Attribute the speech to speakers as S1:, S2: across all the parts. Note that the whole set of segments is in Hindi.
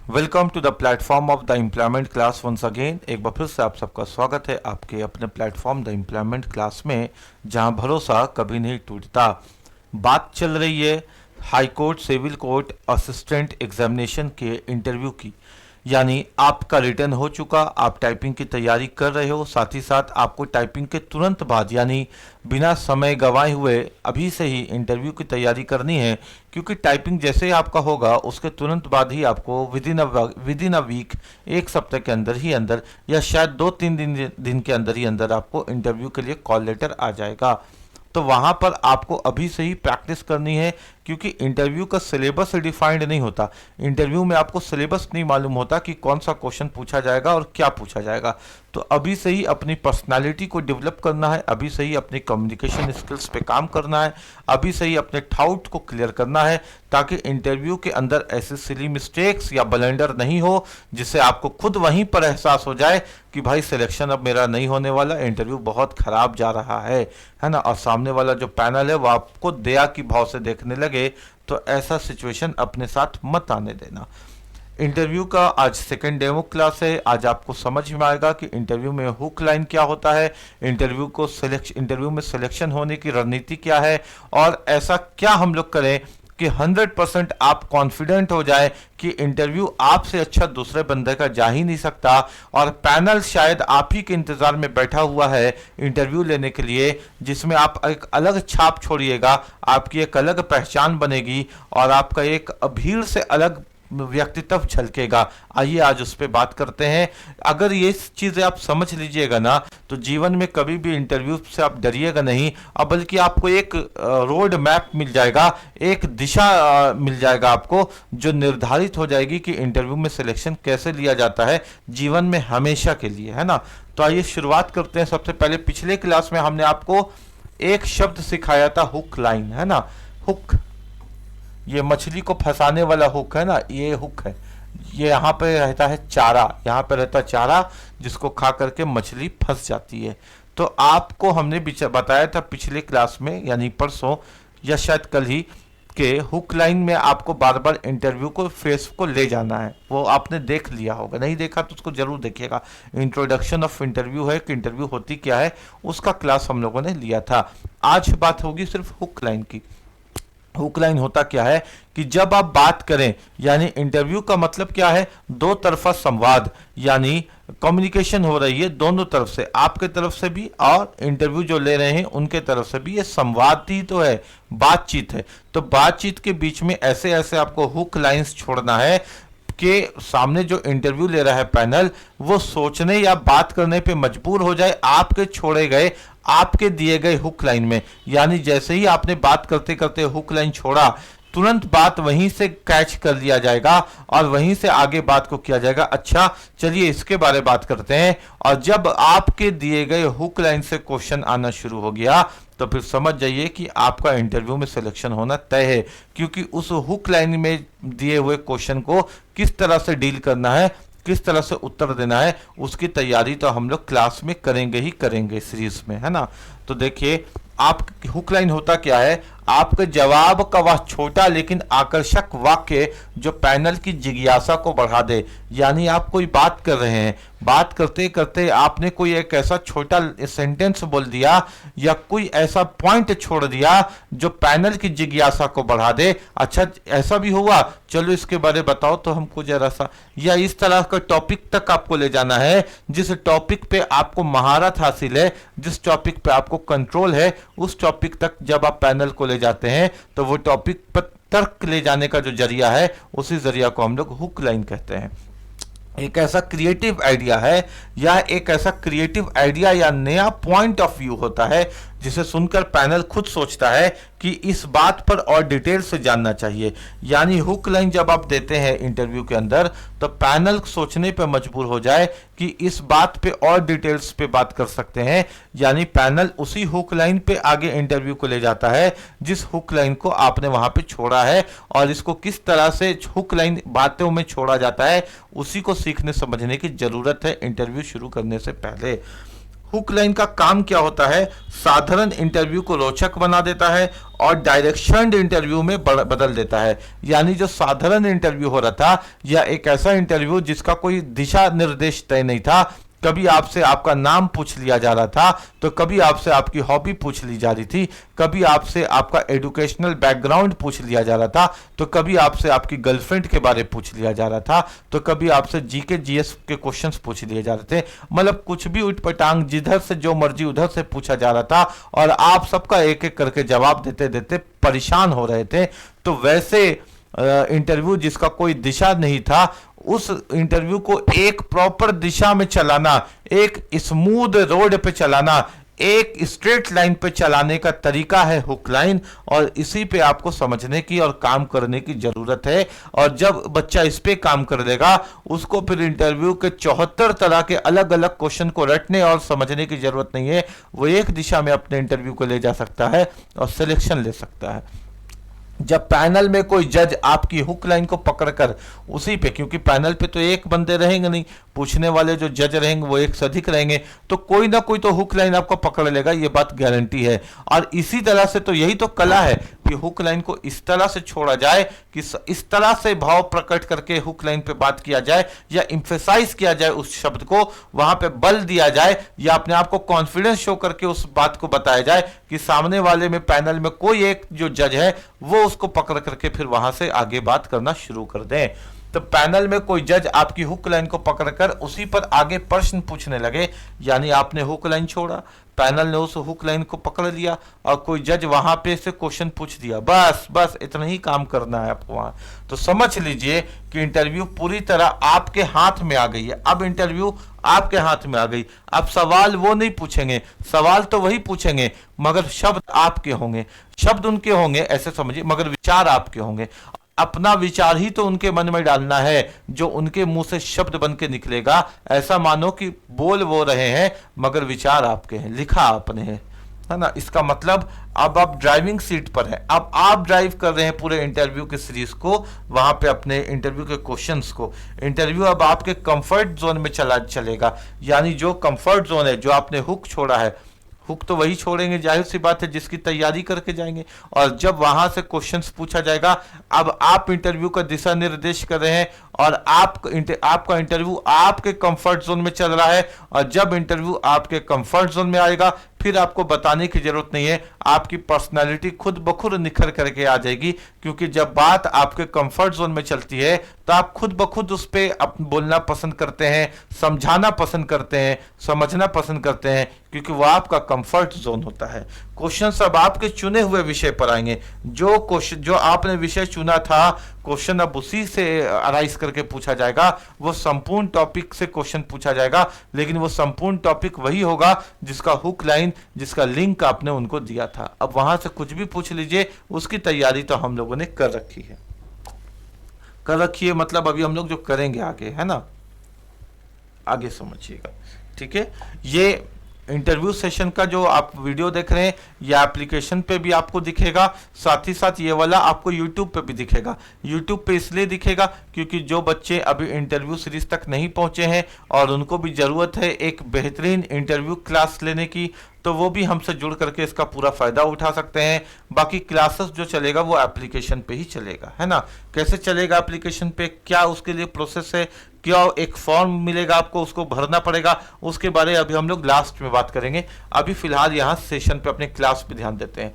S1: Welcome to the platform of the employment class once again. एक बार फिर से आप सबका स्वागत है आपके अपने प्लेटफॉर्म द एम्प्लॉयमेंट क्लास में, जहां भरोसा कभी नहीं टूटता। बात चल रही है high court civil court assistant examination के इंटरव्यू की। यानी आपका रिटर्न हो चुका, आप टाइपिंग की तैयारी कर रहे हो, साथ ही साथ आपको टाइपिंग के तुरंत बाद यानी बिना समय गंवाए हुए अभी से ही इंटरव्यू की तैयारी करनी है। क्योंकि टाइपिंग जैसे ही आपका होगा उसके तुरंत बाद ही आपको विदिन अ वीक, एक सप्ताह के अंदर ही अंदर या शायद 2-3 दिन के अंदर ही अंदर आपको इंटरव्यू के लिए कॉल लेटर आ जाएगा। तो वहां पर आपको अभी से ही प्रैक्टिस करनी है, क्योंकि इंटरव्यू का सिलेबस डिफाइंड नहीं होता। इंटरव्यू में आपको सिलेबस नहीं मालूम होता कि कौन सा क्वेश्चन पूछा जाएगा और क्या पूछा जाएगा। तो अभी से ही अपनी पर्सनालिटी को डेवलप करना है, अभी से ही अपनी कम्युनिकेशन स्किल्स पे काम करना है, अभी से ही अपने डाउट को क्लियर करना है, ताकि इंटरव्यू के अंदर ऐसे सिली मिस्टेक्स या ब्लंडर नहीं हो जिससे आपको खुद वहीं पर एहसास हो जाए कि भाई सिलेक्शन अब मेरा नहीं होने वाला, इंटरव्यू बहुत खराब जा रहा है ना। और सामने वाला जो पैनल है वो आपको दया की भाव से देखने लगे, तो ऐसा सिचुएशन अपने साथ मत आने देना। इंटरव्यू का आज सेकंड डेमो क्लास है। आज आपको समझ में आएगा कि इंटरव्यू में हुक लाइन क्या होता है, इंटरव्यू में सिलेक्शन होने की रणनीति क्या है, और ऐसा क्या हम लोग करें कि 100% आप कॉन्फिडेंट हो जाए कि इंटरव्यू आपसे अच्छा दूसरे बंदे का जा ही नहीं सकता, और पैनल शायद आप ही के इंतजार में बैठा हुआ है इंटरव्यू लेने के लिए, जिसमें आप एक अलग छाप छोड़िएगा, आपकी एक अलग पहचान बनेगी और आपका एक भीड़ से अलग व्यक्तित्व झलकेगा। आइए आज उस पर बात करते हैं। अगर ये चीज़ें आप समझ लीजिएगा ना, तो जीवन में कभी भी इंटरव्यू से आप डरिएगा नहीं, और बल्कि आपको एक रोड मैप मिल जाएगा, एक दिशा मिल जाएगा आपको, जो निर्धारित हो जाएगी कि इंटरव्यू में सिलेक्शन कैसे लिया जाता है जीवन में हमेशा के लिए, है ना। तो आइए शुरुआत करते हैं। सबसे पहले पिछले क्लास में हमने आपको एक शब्द सिखाया था, हुक लाइन, है ना। हुक, ये मछली को फंसाने वाला हुक है ना, ये हुक है। ये यहाँ पे रहता है चारा, यहाँ पे रहता है चारा जिसको खा करके मछली फंस जाती है। तो आपको हमने बताया था पिछले क्लास में, यानी परसों या शायद कल ही, के हुक लाइन में आपको बार बार इंटरव्यू को फेस को ले जाना है। वो आपने देख लिया होगा, नहीं देखा तो उसको जरूर देखिएगा। इंट्रोडक्शन ऑफ इंटरव्यू है कि इंटरव्यू होती क्या है, उसका क्लास हम लोगों ने लिया था। आज बात होगी सिर्फ हुक लाइन की। हुक लाइन होता क्या है कि जब आप बात करें, यानी इंटरव्यू का मतलब क्या है, दो तरफा संवाद, यानी कम्युनिकेशन हो रही है दोनों तरफ से, आपके तरफ से भी और इंटरव्यू जो ले रहे हैं उनके तरफ से भी। ये संवाद ही तो है, बातचीत है। तो बातचीत के बीच में ऐसे ऐसे आपको हुक लाइंस छोड़ना है कि सामने जो इंटरव्यू ले रहा है पैनल, वो सोचने या बात करने पे मजबूर हो जाए आपके छोड़े गए, आपके दिए गए हुक लाइन में। यानी जैसे ही आपने बात करते करते हुक लाइन छोड़ा, तुरंत बात वहीं से कैच कर लिया जाएगा और वहीं से आगे बात को किया जाएगा। अच्छा चलिए इसके बारे में बात करते हैं। और जब आपके दिए गए हुक लाइन से क्वेश्चन आना शुरू हो गया, तो फिर समझ जाइए कि आपका इंटरव्यू में सिलेक्शन होना तय है, क्योंकि उस हुक लाइन में दिए हुए क्वेश्चन को किस तरह से डील करना है, किस तरह से उत्तर देना है, उसकी तैयारी तो हम लोग क्लास में करेंगे ही करेंगे सीरीज में, है ना। तो देखिए, आप हुक लाइन होता क्या है, आपके जवाब का वह छोटा लेकिन आकर्षक वाक्य जो पैनल की जिज्ञासा को बढ़ा दे। यानी आप कोई बात कर रहे हैं, बात करते करते आपने कोई एक ऐसा छोटा सेंटेंस बोल दिया या कोई ऐसा पॉइंट छोड़ दिया जो पैनल की जिज्ञासा को बढ़ा दे। अच्छा ऐसा भी हुआ, चलो इसके बारे में बताओ तो हमको जरा सा, या इस तरह का टॉपिक तक आपको ले जाना है जिस टॉपिक पे आपको महारत हासिल है, जिस टॉपिक पे आपको कंट्रोल है, उस टॉपिक तक जब आप पैनल को ले जाते हैं तो वो टॉपिक पर तर्क ले जाने का जो जरिया है, उसी जरिया को हम लोग हुक लाइन कहते हैं। एक ऐसा क्रिएटिव आइडिया है, या एक ऐसा क्रिएटिव आइडिया या नया पॉइंट ऑफ व्यू होता है जिसे सुनकर पैनल खुद सोचता है कि इस बात पर और डिटेल से जानना चाहिए। यानी हुक लाइन जब आप देते हैं इंटरव्यू के अंदर, तो पैनल सोचने पे मजबूर हो जाए कि इस बात पे और डिटेल्स पे बात कर सकते हैं। यानी पैनल उसी हुक लाइन पे आगे इंटरव्यू को ले जाता है जिस हुक लाइन को आपने वहां पे छोड़ा है, और इसको किस तरह से हुक लाइन बातों में छोड़ा जाता है उसी को सीखने समझने की जरूरत है इंटरव्यू शुरू करने से पहले। हुक लाइन का काम क्या होता है? साधारण इंटरव्यू को रोचक बना देता है और डायरेक्शन इंटरव्यू में बदल देता है। यानी जो साधारण इंटरव्यू हो रहा था या एक ऐसा इंटरव्यू जिसका कोई दिशा निर्देश तय नहीं था, कभी आपसे आपका नाम पूछ लिया जा रहा था, तो कभी आपसे आपकी हॉबी पूछ ली जा रही थी, कभी आपसे आपका एजुकेशनल बैकग्राउंड पूछ लिया जा रहा था, तो कभी आपसे आपकी गर्लफ्रेंड के बारे में पूछ लिया जा रहा था, तो कभी आपसे जीके जीएस के क्वेश्चंस पूछ लिए जा रहे थे। मतलब कुछ भी उठपटांग जिधर से जो मर्जी उधर से पूछा जा रहा था और आप सबका एक एक करके जवाब देते देते परेशान हो रहे थे। तो वैसे इंटरव्यू जिसका कोई दिशा नहीं था, उस इंटरव्यू को एक प्रॉपर दिशा में चलाना, एक स्मूथ रोड पे चलाना, एक स्ट्रेट लाइन पे चलाने का तरीका है हुक लाइन। और इसी पे आपको समझने की और काम करने की जरूरत है। और जब बच्चा इस पे काम कर लेगा, उसको फिर इंटरव्यू के 74 तरह के अलग अलग क्वेश्चन को रटने और समझने की जरूरत नहीं है। वो एक दिशा में अपने इंटरव्यू को ले जा सकता है और सिलेक्शन ले सकता है। जब पैनल में कोई जज आपकी हुक लाइन को पकड़कर उसी पे, क्योंकि पैनल पे तो एक बंदे रहेंगे नहीं, पूछने वाले जो जज रहेंगे वो एक से अधिक रहेंगे, तो कोई ना कोई तो हुक लाइन आपको पकड़ लेगा, ये बात गारंटी है। और इसी तरह से तो यही तो कला है कि हुक लाइन को इस तरह से छोड़ा जाए कि इस तरह से भाव प्रकट करके हुक लाइन पे बात किया जाए या इम्फेसाइज किया जाए उस शब्द को, वहां पे बल दिया जाए या अपने आप को कॉन्फिडेंस शो करके उस बात को बताया जाए कि सामने वाले में पैनल में कोई एक जो जज है वो उसको पकड़ करके फिर वहां से आगे बात करना शुरू कर दें। तो पैनल में कोई जज आपकी हुक लाइन को पकड़कर उसी पर आगे प्रश्न पूछने लगे, यानी आपने हुक लाइन छोड़ा, पैनल ने उस हुक लाइन को पकड़ लिया और कोई जज वहां पे से क्वेश्चन पूछ दिया, बस इतना ही काम करना है आपको वहां। तो समझ लीजिए कि इंटरव्यू पूरी तरह आपके हाथ में आ गई है। अब इंटरव्यू आपके हाथ में आ गई। अब सवाल वो नहीं पूछेंगे, सवाल तो वही पूछेंगे मगर शब्द आपके होंगे, शब्द उनके होंगे ऐसे समझिए, मगर विचार आपके होंगे। अपना विचार ही तो उनके मन में डालना है जो उनके मुंह से शब्द बन के निकलेगा। ऐसा मानो कि बोल वो रहे हैं मगर विचार आपके हैं, लिखा आपने है ना। इसका मतलब अब आप ड्राइविंग सीट पर हैं, अब आप ड्राइव कर रहे हैं पूरे इंटरव्यू के सीरीज को, वहां पे अपने इंटरव्यू के क्वेश्चंस को। इंटरव्यू अब आपके कंफर्ट जोन में चलेगा, यानी जो कंफर्ट जोन है, जो आपने हुक छोड़ा है, हुक तो वही छोड़ेंगे, जाहिर सी बात है, जिसकी तैयारी करके जाएंगे। और जब वहां से क्वेश्चंस पूछा जाएगा, अब आप इंटरव्यू का दिशा निर्देश कर रहे हैं और आपका इंटरव्यू आपके कंफर्ट जोन में चल रहा है। और जब इंटरव्यू आपके कंफर्ट जोन में आएगा, फिर आपको बताने की जरूरत नहीं है, आपकी पर्सनालिटी खुद ब खुद निखर करके आ जाएगी। क्योंकि जब बात आपके कंफर्ट जोन में चलती है तो आप खुद ब खुद उस पर बोलना पसंद करते हैं, समझाना पसंद करते हैं, समझना पसंद करते हैं, क्योंकि वो आपका कंफर्ट जोन होता है। क्वेश्चन सब आपके चुने हुए विषय पर आएंगे। जो आपने विषय चुना था, क्वेश्चन अब उसी से अराइज करके पूछा जाएगा। वो संपूर्ण टॉपिक से क्वेश्चन पूछा जाएगा, लेकिन वो संपूर्ण टॉपिक वही होगा जिसका हुक लाइन, जिसका लिंक आपने उनको दिया था। अब वहां से कुछ भी पूछ लीजिए, उसकी तैयारी तो हम लोगों ने कर रखी है। मतलब अभी हम लोग जो करेंगे आगे, है ना, आगे समझिएगा, ठीक है। ये इंटरव्यू सेशन का जो आप वीडियो देख रहे हैं, ये एप्लीकेशन पे भी आपको दिखेगा, साथ ही साथ ये वाला आपको यूट्यूब पे भी दिखेगा। यूट्यूब पे इसलिए दिखेगा क्योंकि जो बच्चे अभी इंटरव्यू सीरीज तक नहीं पहुंचे हैं और उनको भी ज़रूरत है एक बेहतरीन इंटरव्यू क्लास लेने की, तो वो भी हमसे जुड़ करके इसका पूरा फायदा उठा सकते हैं। बाकी क्लासेस जो चलेगा वो एप्लीकेशन पे ही चलेगा, है ना। कैसे चलेगा एप्लीकेशन पे, क्या उसके लिए प्रोसेस है, क्या एक फॉर्म मिलेगा आपको, उसको भरना पड़ेगा, उसके बारे में अभी हम लोग लास्ट में बात करेंगे। अभी फिलहाल यहाँ सेशन पे अपने क्लास पे ध्यान देते हैं।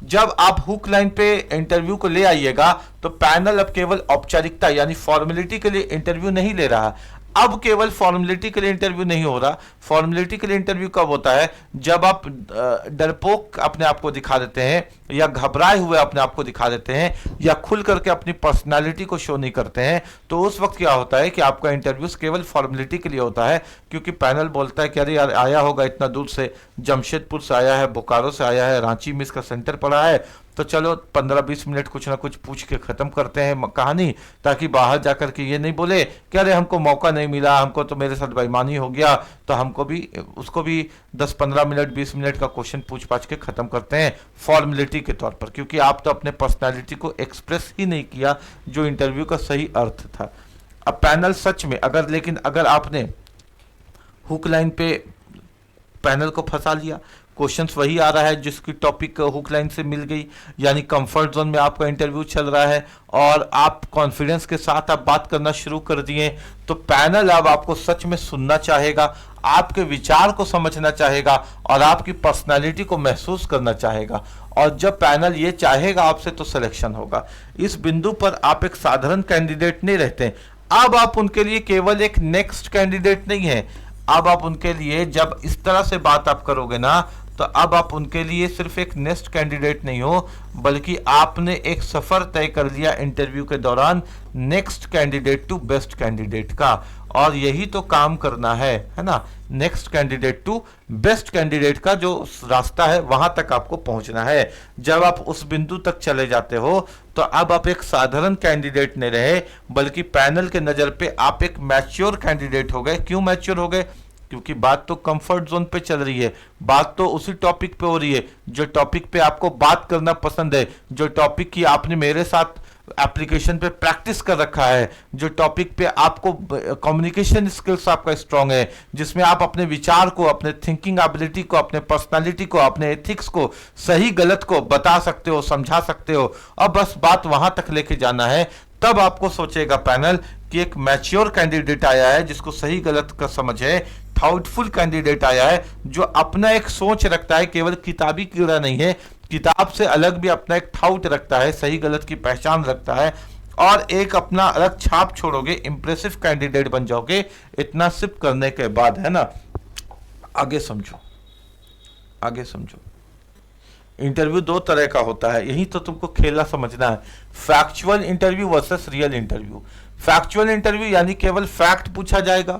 S1: जब आप हुक लाइन पे इंटरव्यू को ले आइएगा तो पैनल अब केवल औपचारिकता यानी फॉर्मेलिटी के लिए इंटरव्यू नहीं ले रहा। अब केवल फॉर्मेलिटी के लिए इंटरव्यू नहीं हो रहा। फॉर्मेलिटी के लिए इंटरव्यू कब होता है? जब आप डरपोक अपने आप को दिखा देते हैं या घबराए हुए अपने आप को दिखा देते हैं या खुल करके अपनी पर्सनालिटी को शो नहीं करते हैं, तो उस वक्त क्या होता है कि आपका इंटरव्यू केवल फॉर्मेलिटी के लिए होता है। क्योंकि पैनल बोलता है कि अरे यार आया होगा इतना दूर से, जमशेदपुर से आया है, बोकारो से आया है, रांची में इसका सेंटर पड़ा है, तो चलो 15-20 मिनट कुछ ना कुछ पूछ के खत्म करते हैं कहानी, ताकि बाहर जाकर के ये नहीं बोले कि अरे हमको मौका नहीं मिला, हमको तो मेरे साथ बेईमानी हो गया। तो हमको भी उसको भी 10-15 मिनट 20 मिनट का क्वेश्चन पूछ पाछ के खत्म करते हैं फॉर्मेलिटी के तौर पर, क्योंकि आप तो अपने पर्सनालिटी को एक्सप्रेस ही नहीं किया जो इंटरव्यू का सही अर्थ था। अब पैनल सच में अगर आपने हुक लाइन पे पैनल को फंसा लिया, क्वेश्चंस वही आ रहा है जिसकी टॉपिक हुक लाइन से मिल गई, यानी कंफर्ट जोन में आपका इंटरव्यू चल रहा है और आप कॉन्फिडेंस के साथ आप बात करना शुरू कर दिए, तो पैनल अब आपको सच में सुनना चाहेगा, आपके विचार को समझना चाहेगा और आपकी पर्सनालिटी को महसूस करना चाहेगा। और जब पैनल ये चाहेगा आपसे तो सिलेक्शन होगा। इस बिंदु पर आप एक साधारण कैंडिडेट नहीं रहते, अब आप उनके लिए केवल एक नेक्स्ट कैंडिडेट नहीं है, अब आप उनके लिए जब इस तरह से बात आप करोगे ना, तो अब आप उनके लिए सिर्फ एक नेक्स्ट कैंडिडेट नहीं हो, बल्कि आपने एक सफर तय कर लिया इंटरव्यू के दौरान next candidate to best candidate का। और यही तो काम करना है ना, next candidate to best candidate का जो रास्ता है वहां तक आपको पहुंचना है। जब आप उस बिंदु तक चले जाते हो तो अब आप एक साधारण कैंडिडेट नहीं रहे, बल्कि पैनल के नजर पे आप एक मैच्योर कैंडिडेट हो गए। क्यों मैच्योर हो गए? क्योंकि बात तो कंफर्ट जोन पे चल रही है, बात तो उसी टॉपिक पे हो रही है जो टॉपिक पे आपको बात करना पसंद है, जो टॉपिक की आपने मेरे साथ एप्लीकेशन पे प्रैक्टिस कर रखा है, जो टॉपिक पे आपको कम्युनिकेशन स्किल्स आपका स्ट्रांग है, जिसमें आप अपने विचार को, अपने थिंकिंग एबिलिटी को, अपने पर्सनालिटी को, अपने एथिक्स को, सही गलत को बता सकते हो, समझा सकते हो। अब बस बात वहां तक लेके जाना है। तब आपको सोचेगा पैनल कि एक मैच्योर कैंडिडेट आया है जिसको सही गलत का समझ है, थाउटफुल कैंडिडेट आया है जो अपना एक सोच रखता है, केवल किताबी कीड़ा नहीं है, किताब से अलग भी अपना एक थाउट रखता है, सही गलत की पहचान रखता है और एक अपना अलग छाप छोड़ोगे, इंप्रेसिव कैंडिडेट बन जाओगे इतना सिर्फ करने के बाद, है ना। आगे समझो, आगे समझो। इंटरव्यू दो तरह का होता है, यही तो तुमको खेला समझना है। Factual interview versus real interview. Factual interview यानी केवल फैक्ट पूछा जाएगा,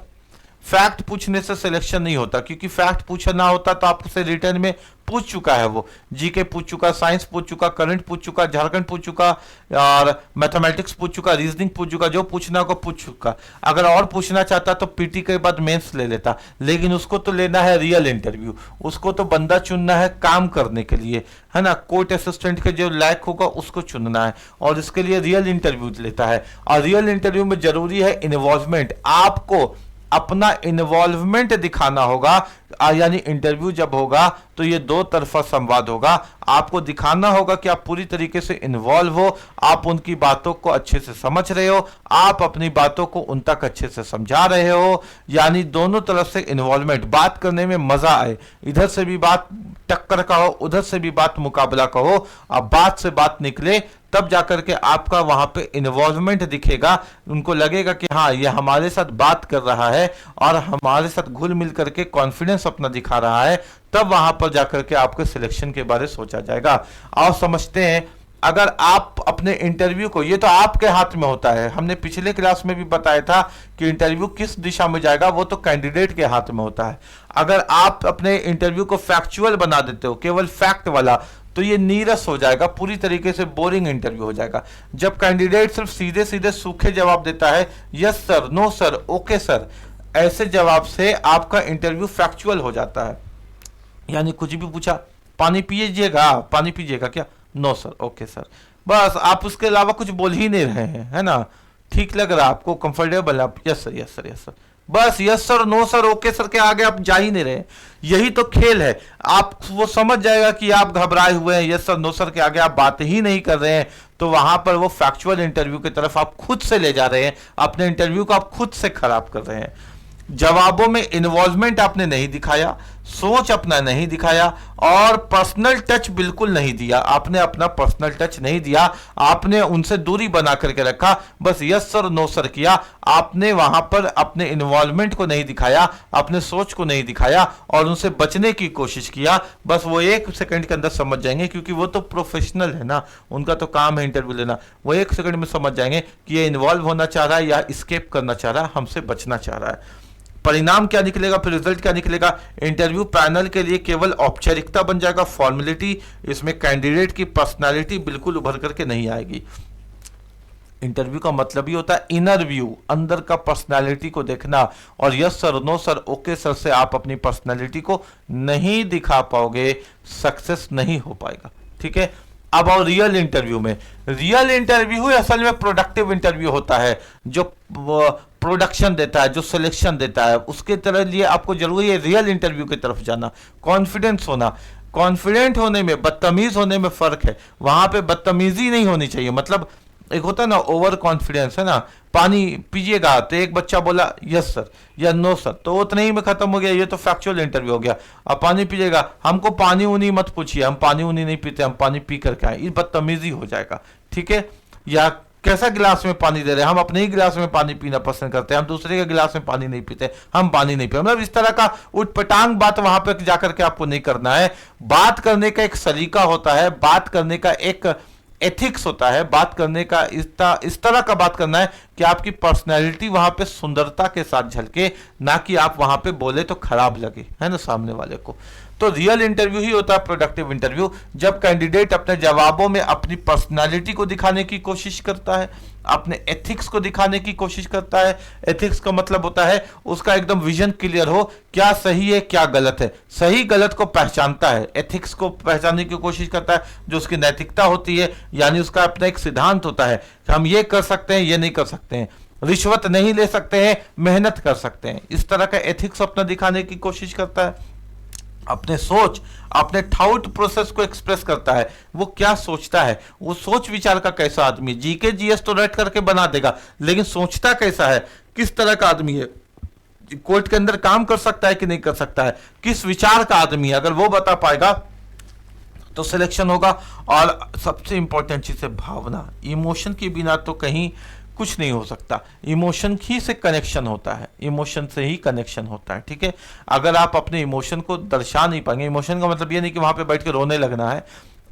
S1: फैक्ट पूछने से सिलेक्शन नहीं होता, क्योंकि फैक्ट पूछना होता तो आपसे रिटर्न में पूछ चुका है, वो जीके पूछ चुका, साइंस पूछ चुका, करंट पूछ चुका, झारखंड पूछ चुका और मैथमेटिक्स पूछ चुका, रीजनिंग पूछ चुका, जो पूछना को पूछ चुका। अगर और पूछना चाहता तो पीटी के बाद मेंस ले लेता, लेकिन उसको तो लेना है रियल इंटरव्यू, उसको तो बंदा चुनना है काम करने के लिए, है ना। कोर्ट असिस्टेंट के जो लायक होगा उसको चुनना है और इसके लिए रियल इंटरव्यू लेता है। और रियल इंटरव्यू में जरूरी है इन्वॉल्वमेंट, आपको अपना इन्वॉल्वमेंट दिखाना होगा। यानी इंटरव्यू जब होगा तो ये दो तरफा संवाद होगा, आपको दिखाना होगा कि आप पूरी तरीके से इन्वॉल्व हो, आप उनकी बातों को अच्छे से समझ रहे हो, आप अपनी बातों को उन तक अच्छे से समझा रहे हो, यानी दोनों तरफ से इन्वॉल्वमेंट, बात करने में मजा आए, इधर से भी बात टक्कर का हो, उधर से भी बात मुकाबला का हो, अब बात से बात निकले, तब जाकर के आपका वहां पे इन्वॉल्वमेंट दिखेगा, उनको लगेगा कि हाँ ये हमारे साथ बात कर रहा है और हमारे साथ घुल मिल करके कॉन्फिडेंस अपना दिखा रहा है, तब वहां पर जाकर के आपके सिलेक्शन के बारे में सोचा जाएगा। और समझते हैं, अगर आप अपने इंटरव्यू को, ये तो आपके हाथ में होता है, हमने पिछले क्लास में भी बताया था कि इंटरव्यू किस दिशा में जाएगा वो तो कैंडिडेट के हाथ में होता है। अगर आप अपने इंटरव्यू को फैक्चुअल बना देते हो, केवल फैक्ट वाला, तो ये नीरस हो जाएगा, पूरी तरीके से बोरिंग इंटरव्यू हो जाएगा। जब कैंडिडेट सिर्फ सीधे सीधे सूखे जवाब देता है, yes sir, no sir, okay sir, ऐसे जवाब से आपका इंटरव्यू फैक्चुअल हो जाता है। यानी कुछ भी पूछा, पानी पीजिएगा, पानी पीजिएगा क्या, नो सर, ओके सर, बस आप उसके अलावा कुछ बोल ही नहीं रहे हैं, है ना। ठीक लग रहा है आपको, कंफर्टेबल, आप yes sir, yes sir, yes sir, बस yes sir, no sir, okay sir के आगे आप जा ही नहीं रहे। यही तो खेल है, आप वो समझ जाएगा कि आप घबराए हुए हैं, यस सर नो सर के आगे आप बात ही नहीं कर रहे हैं, तो वहां पर वो फैक्चुअल इंटरव्यू की तरफ आप खुद से ले जा रहे हैं, अपने इंटरव्यू को आप खुद से खराब कर रहे हैं। जवाबों में इन्वॉल्वमेंट आपने नहीं दिखाया, सोच अपना नहीं दिखाया और पर्सनल टच बिल्कुल नहीं दिया, आपने अपना पर्सनल टच नहीं दिया, आपने उनसे दूरी बना करके रखा, बस यस सर नो सर किया, आपने वहां पर अपने इन्वॉल्वमेंट को नहीं दिखाया, अपने सोच को नहीं दिखाया और उनसे बचने की कोशिश किया। बस वो 1 सेकंड के अंदर समझ जाएंगे, क्योंकि वो तो प्रोफेशनल है ना, उनका तो काम है इंटरव्यू लेना, वो 1 सेकंड में समझ जाएंगे कि ये इन्वॉल्व होना चाह रहा है या स्केप करना चाह रहा है, हमसे बचना चाह रहा है। परिणाम क्या निकलेगा, फिर रिजल्ट क्या निकलेगा, इंटरव्यू पैनल के लिए केवल औपचारिकता बन जाएगा, फॉर्मेलिटी, इसमें कैंडिडेट की पर्सनालिटी बिल्कुल उभर करके नहीं आएगी। इंटरव्यू का मतलब ही होता है इनर व्यू, अंदर का पर्सनालिटी को देखना, और yes sir, no sir, okay sir से आप अपनी पर्सनालिटी को नहीं दिखा पाओगे, सक्सेस नहीं हो पाएगा। ठीक है, अब और रियल इंटरव्यू में, रियल इंटरव्यू असल में प्रोडक्टिव इंटरव्यू होता है, जो प्रोडक्शन देता है, जो सिलेक्शन देता है, उसके तरह लिए आपको जरूरी है रियल इंटरव्यू की तरफ जाना, कॉन्फिडेंस होना। कॉन्फिडेंट होने में बदतमीज होने में फर्क है, वहां पे बदतमीजी नहीं होनी चाहिए। मतलब एक होता है ना ओवर कॉन्फिडेंस, है ना, पानी पीजिएगा तो एक बच्चा बोला यस सर या नो सर, तो उतने ही में खत्म हो गया, ये तो फैक्चुअल इंटरव्यू हो गया। अब पानी पीजिएगा, हमको पानी उनी मत पूछिए, हम पानी उनी नहीं पीते, हम पानी पी करके आए, ये बदतमीजी हो जाएगा, ठीक है। या कैसा गिलास में पानी दे रहे हैं, हम अपने ही गिलास में पानी पीना पसंद करते हैं, हम दूसरे के गिलास में पानी नहीं पीते, हम पानी नहीं पीते। मतलब इस तरह का उटपटांग बात वहां पर जाकर के आपको नहीं करना है। बात करने का एक सलीका होता है, बात करने का एक एथिक्स होता है, बात करने का इस तरह का बात करना है कि आपकी पर्सनैलिटी वहां पे सुंदरता के साथ झलके, ना कि आप वहां पे बोले तो खराब लगे, है ना, सामने वाले को। तो रियल इंटरव्यू ही होता है प्रोडक्टिव इंटरव्यू, जब कैंडिडेट अपने जवाबों में अपनी पर्सनालिटी को दिखाने की कोशिश करता है, अपने एथिक्स को दिखाने की कोशिश करता है। एथिक्स का मतलब होता है उसका एकदम विजन क्लियर हो, क्या सही है क्या गलत है, सही गलत को पहचानता है, एथिक्स को पहचानने की कोशिश करता है, जो उसकी नैतिकता होती है, यानी उसका अपना एक सिद्धांत होता है कि हम ये कर सकते हैं, ये नहीं कर सकते हैं, रिश्वत नहीं ले सकते हैं, मेहनत कर सकते हैं। इस तरह का एथिक्स अपना दिखाने की कोशिश करता है। अपने सोच, अपने थाउट प्रोसेस को एक्सप्रेस करता है, वो क्या सोचता है, वो सोच विचार का कैसा आदमी। जीके जीएस तो रट करके बना देगा, लेकिन सोचता कैसा है, किस तरह का आदमी है, कोर्ट के अंदर काम कर सकता है कि नहीं कर सकता है, किस विचार का आदमी है, अगर वो बता पाएगा तो सिलेक्शन होगा। और सबसे इंपॉर्टेंट चीज है भावना, इमोशन के बिना तो कहीं कुछ नहीं हो सकता। इमोशन ही से कनेक्शन होता है, इमोशन से ही कनेक्शन होता है, ठीक है। अगर आप अपने इमोशन को दर्शा नहीं पाएंगे, इमोशन का मतलब ये नहीं कि वहां पे बैठ के रोने लगना है,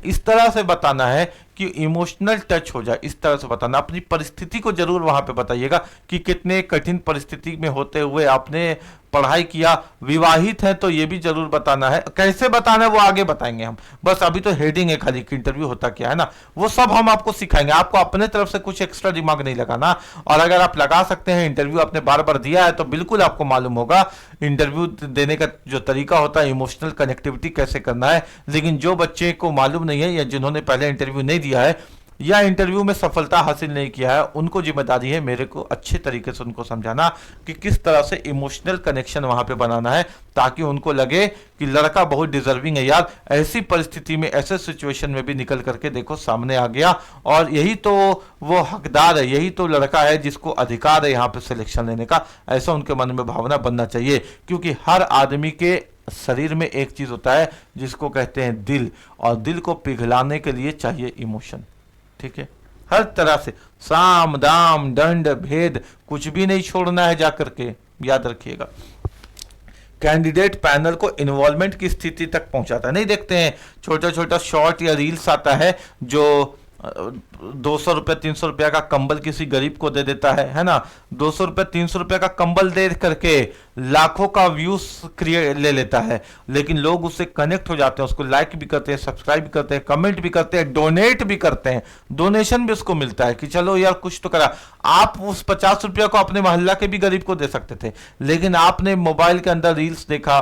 S1: इस तरह से बताना है कि इमोशनल टच हो जाए, इस तरह से बताना। अपनी परिस्थिति को जरूर वहां पे बताइएगा कि कितने कठिन परिस्थिति में होते हुए आपने पढ़ाई किया, विवाहित है तो ये भी जरूर बताना है। कैसे बताना है वो आगे बताएंगे हम, बस अभी तो हेडिंग है खाली कि इंटरव्यू होता क्या है ना, वो सब हम आपको सिखाएंगे। आपको अपने तरफ से कुछ एक्स्ट्रा दिमाग नहीं लगाना, और अगर आप लगा सकते हैं, इंटरव्यू आपने बार बार दिया है तो बिल्कुल आपको मालूम होगा इंटरव्यू देने का जो तरीका होता है, इमोशनल कनेक्टिविटी कैसे करना है। लेकिन जो बच्चे को मालूम नहीं है या जिन्होंने पहले इंटरव्यू नहीं दिया है या इंटरव्यू में सफलता हासिल नहीं किया है, उनको जिम्मेदारी है मेरे को अच्छे तरीके से उनको समझाना कि किस तरह से इमोशनल कनेक्शन वहां पे बनाना है, ताकि उनको लगे कि लड़का बहुत डिजर्विंग है यार, ऐसी परिस्थिति में, ऐसे सिचुएशन में भी निकल करके देखो सामने आ गया, और यही तो वो हकदार है, यही तो लड़का है जिसको अधिकार है यहाँ पे सिलेक्शन लेने का। ऐसा उनके मन में भावना बनना चाहिए, क्योंकि हर आदमी के शरीर में एक चीज होता है जिसको कहते हैं दिल, और दिल को पिघलाने के लिए चाहिए इमोशन, ठीक है। हर तरह से साम दाम दंड भेद कुछ भी नहीं छोड़ना है, जाकर के याद रखिएगा। कैंडिडेट पैनल को इन्वॉल्वमेंट की स्थिति तक पहुंचाता है। नहीं देखते हैं छोटा छोटा शॉर्ट या रील्स आता है जो 200 रुपये 300 रुपया का कंबल किसी गरीब को दे देता है ना, 200 रुपये 300 रुपया का कंबल दे करके लाखों का व्यूज क्रिएट ले लेता है, लेकिन लोग उससे कनेक्ट हो जाते हैं, उसको लाइक भी करते हैं, सब्सक्राइब भी करते हैं, कमेंट भी करते हैं, डोनेट भी करते हैं, डोनेशन भी उसको मिलता है कि चलो यार कुछ तो करा। आप उस 50 रुपया को अपने मोहल्ला के भी गरीब को दे सकते थे, लेकिन आपने मोबाइल के अंदर रील्स देखा,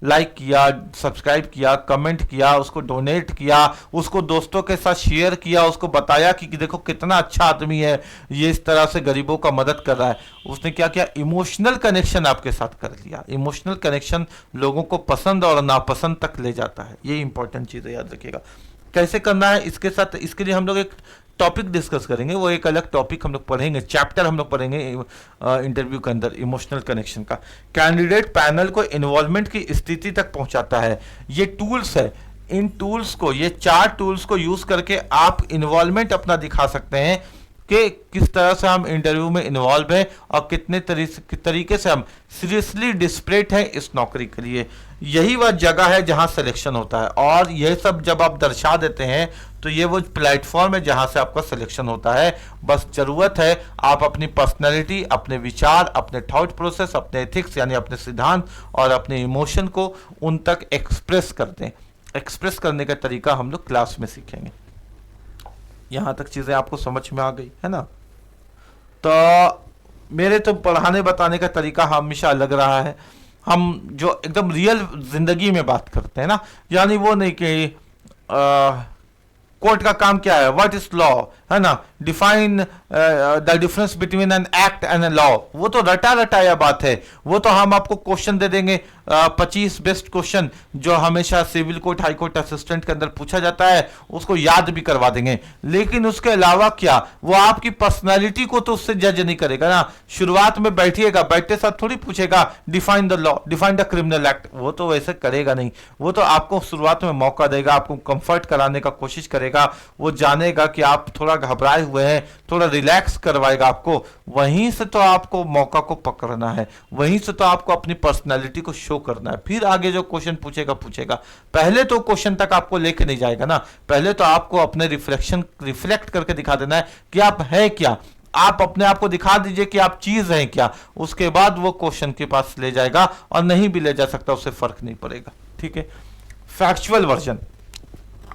S1: लाइक किया, सब्सक्राइब किया, कमेंट किया, उसको डोनेट किया, उसको दोस्तों के साथ शेयर किया, उसको बताया कि देखो कितना अच्छा आदमी है, ये इस तरह से गरीबों का मदद कर रहा है। उसने क्या किया, इमोशनल कनेक्शन आपके साथ कर लिया। इमोशनल कनेक्शन लोगों को पसंद और नापसंद तक ले जाता है, ये इंपॉर्टेंट चीज है, याद रखिएगा। कैसे करना है इसके साथ, इसके लिए हम लोग एक टॉपिक डिस्कस करेंगे, वो एक अलग टॉपिक हम लोग पढ़ेंगे, चैप्टर हम लोग पढ़ेंगे इंटरव्यू के अंदर इमोशनल कनेक्शन का। कैंडिडेट पैनल को इन्वॉल्वमेंट की स्थिति तक पहुंचाता है। ये टूल्स है, इन टूल्स को, ये 4 टूल्स को यूज करके आप इन्वॉल्वमेंट अपना दिखा सकते हैं कि किस तरह से हम इंटरव्यू में इन्वॉल्व हैं और कितने तरीके से हम सीरियसली डिस्परेट हैं इस नौकरी के लिए। यही वह जगह है जहां सिलेक्शन होता है, और यह सब जब आप दर्शा देते हैं तो ये वो प्लेटफॉर्म है जहां से आपका सिलेक्शन होता है। बस जरूरत है आप अपनी पर्सनैलिटी, अपने विचार, अपने थॉट प्रोसेस, अपने एथिक्स यानी अपने सिद्धांत और अपने इमोशन को उन तक एक्सप्रेस कर दें। एक्सप्रेस करने का तरीका हम लोग क्लास में सीखेंगे। यहां तक चीजें आपको समझ में आ गई है ना। तो मेरे तो पढ़ाने बताने का तरीका हमेशा अलग रहा है। हम जो एकदम रियल जिंदगी में बात करते हैं ना, यानी वो नहीं कि कोर्ट का काम क्या है, व्हाट इज लॉ, है ना, define the difference between an act and a law. वो तो रटा रटाया बात है, वो तो हम आपको क्वेश्चन दे देंगे 25 बेस्ट क्वेश्चन जो हमेशा civil court high court assistant के अंदर पूछा जाता है, उसको याद भी करवा देंगे। लेकिन उसके अलावा क्या, वो आपकी पर्सनैलिटी को तो उससे जज नहीं करेगा ना। शुरुआत में बैठिएगा, बैठते साथ थोड़ी पूछेगा define the law, define the criminal act, वो तो वैसे करेगा नहीं। वो तो आपको शुरुआत में मौका देगा, आपको कंफर्ट कराने का कोशिश करेगा, वो जानेगा कि आप थोड़ा घबराए हुए हैं, थोड़ा रिलैक्स करवाएगा आपको। वहीं से तो आपको मौका को पकड़ना है, वहीं से तो आपको अपनी पर्सनैलिटी को शो करना है। फिर आगे जो क्वेश्चन पूछेगा पहले तो क्वेश्चन तक आपको लेके नहीं जाएगा ना, पहले तो आपको अपने रिफ्लेक्ट करके दिखा देना है कि आप है क्या, आप अपने आप को दिखा दीजिए कि आप चीज हैं क्या। उसके बाद वो क्वेश्चन के पास ले जाएगा, और नहीं भी ले जा सकता, उससे फर्क नहीं पड़ेगा। ठीक है, फैक्चुअल वर्जन।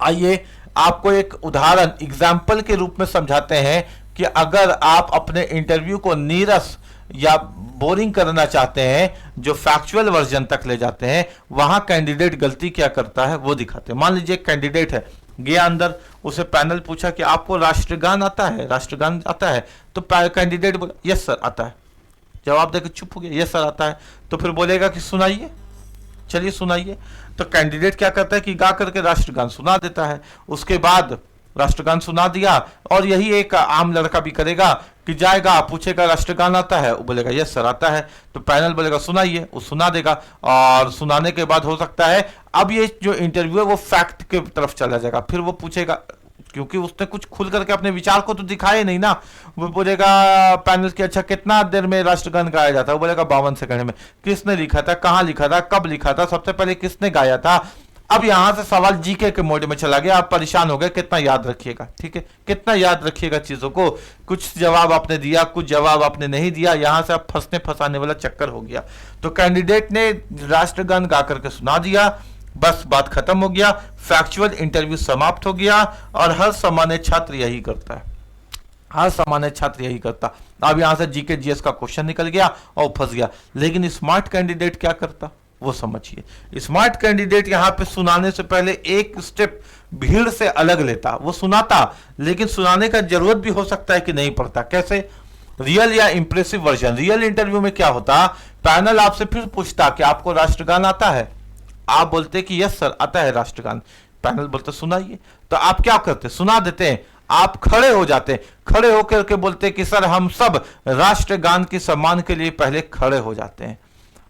S1: आइए आपको एक उदाहरण एग्जाम्पल के रूप में समझाते हैं कि अगर आप अपने इंटरव्यू को नीरस या बोरिंग करना चाहते हैं, जो फैक्चुअल वर्जन तक ले जाते हैं, वहां कैंडिडेट गलती क्या करता है वो दिखाते हैं। मान लीजिए कैंडिडेट है, गया अंदर, उसे पैनल पूछा कि आपको राष्ट्रगान आता है, राष्ट्रगान आता है, तो कैंडिडेट बोला यस सर आता है, जवाब देकर चुप हो गया, यस सर आता है। तो फिर बोलेगा कि सुनाइए, चलिए सुनाइए। तो कैंडिडेट क्या करता है कि गा करके राष्ट्रगान सुना देता है। उसके बाद राष्ट्रगान सुना दिया, और यही एक आम लड़का भी करेगा कि जाएगा, पूछेगा राष्ट्रगान आता है, वो बोलेगा यस सर आता है। तो पैनल बोलेगा सुनाइए, वो सुना देगा, और सुनाने के बाद हो सकता है अब ये जो इंटरव्यू है वो फैक्ट के तरफ चला जाएगा। फिर वो पूछेगा, क्योंकि उसने कुछ खुल करके अपने विचार को तो दिखाए नहीं ना, वो बोलेगा पैनल की अच्छा कितना देर में राष्ट्रगान गाया जाता है, वो बोलेगा 52 सेकंड में। किसने लिखा था, कहां लिखा था, कब लिखा था, सबसे पहले किसने गाया था। अब यहां से सवाल जीके के मोड में चला गया, आप परेशान हो गए, कितना याद रखिएगा। ठीक है, कितना याद रखिएगा चीजों को, कुछ जवाब आपने दिया, कुछ जवाब आपने नहीं दिया, यहां से आप फंसने फंसाने वाला चक्कर हो गया। तो कैंडिडेट ने राष्ट्रगान गा करके सुना दिया, बस बात खत्म हो गया, फैक्चुअल इंटरव्यू समाप्त हो गया। और हर सामान्य छात्र यही करता है, हर सामान्य छात्र यही करता। अब यहां से जीके जीएस का क्वेश्चन निकल गया और फंस गया। लेकिन स्मार्ट कैंडिडेट क्या करता वो समझिए। स्मार्ट कैंडिडेट यहां पे सुनाने से पहले एक स्टेप भीड़ से अलग लेता। वो सुनाता, लेकिन सुनाने का जरूरत भी हो सकता है कि नहीं पड़ता। कैसे, रियल या इंप्रेसिव वर्जन। रियल इंटरव्यू में क्या होता, पैनल आपसे फिर पूछता कि आपको राष्ट्रगान आता है, आप बोलते कि यस सर आता है राष्ट्रगान, पैनल बोलते सुनाइए। तो आप क्या करते, सुना देते हैं, आप खड़े हो जाते, खड़े होकर के बोलते कि सर हम सब राष्ट्रगान के सम्मान के लिए पहले खड़े हो जाते हैं।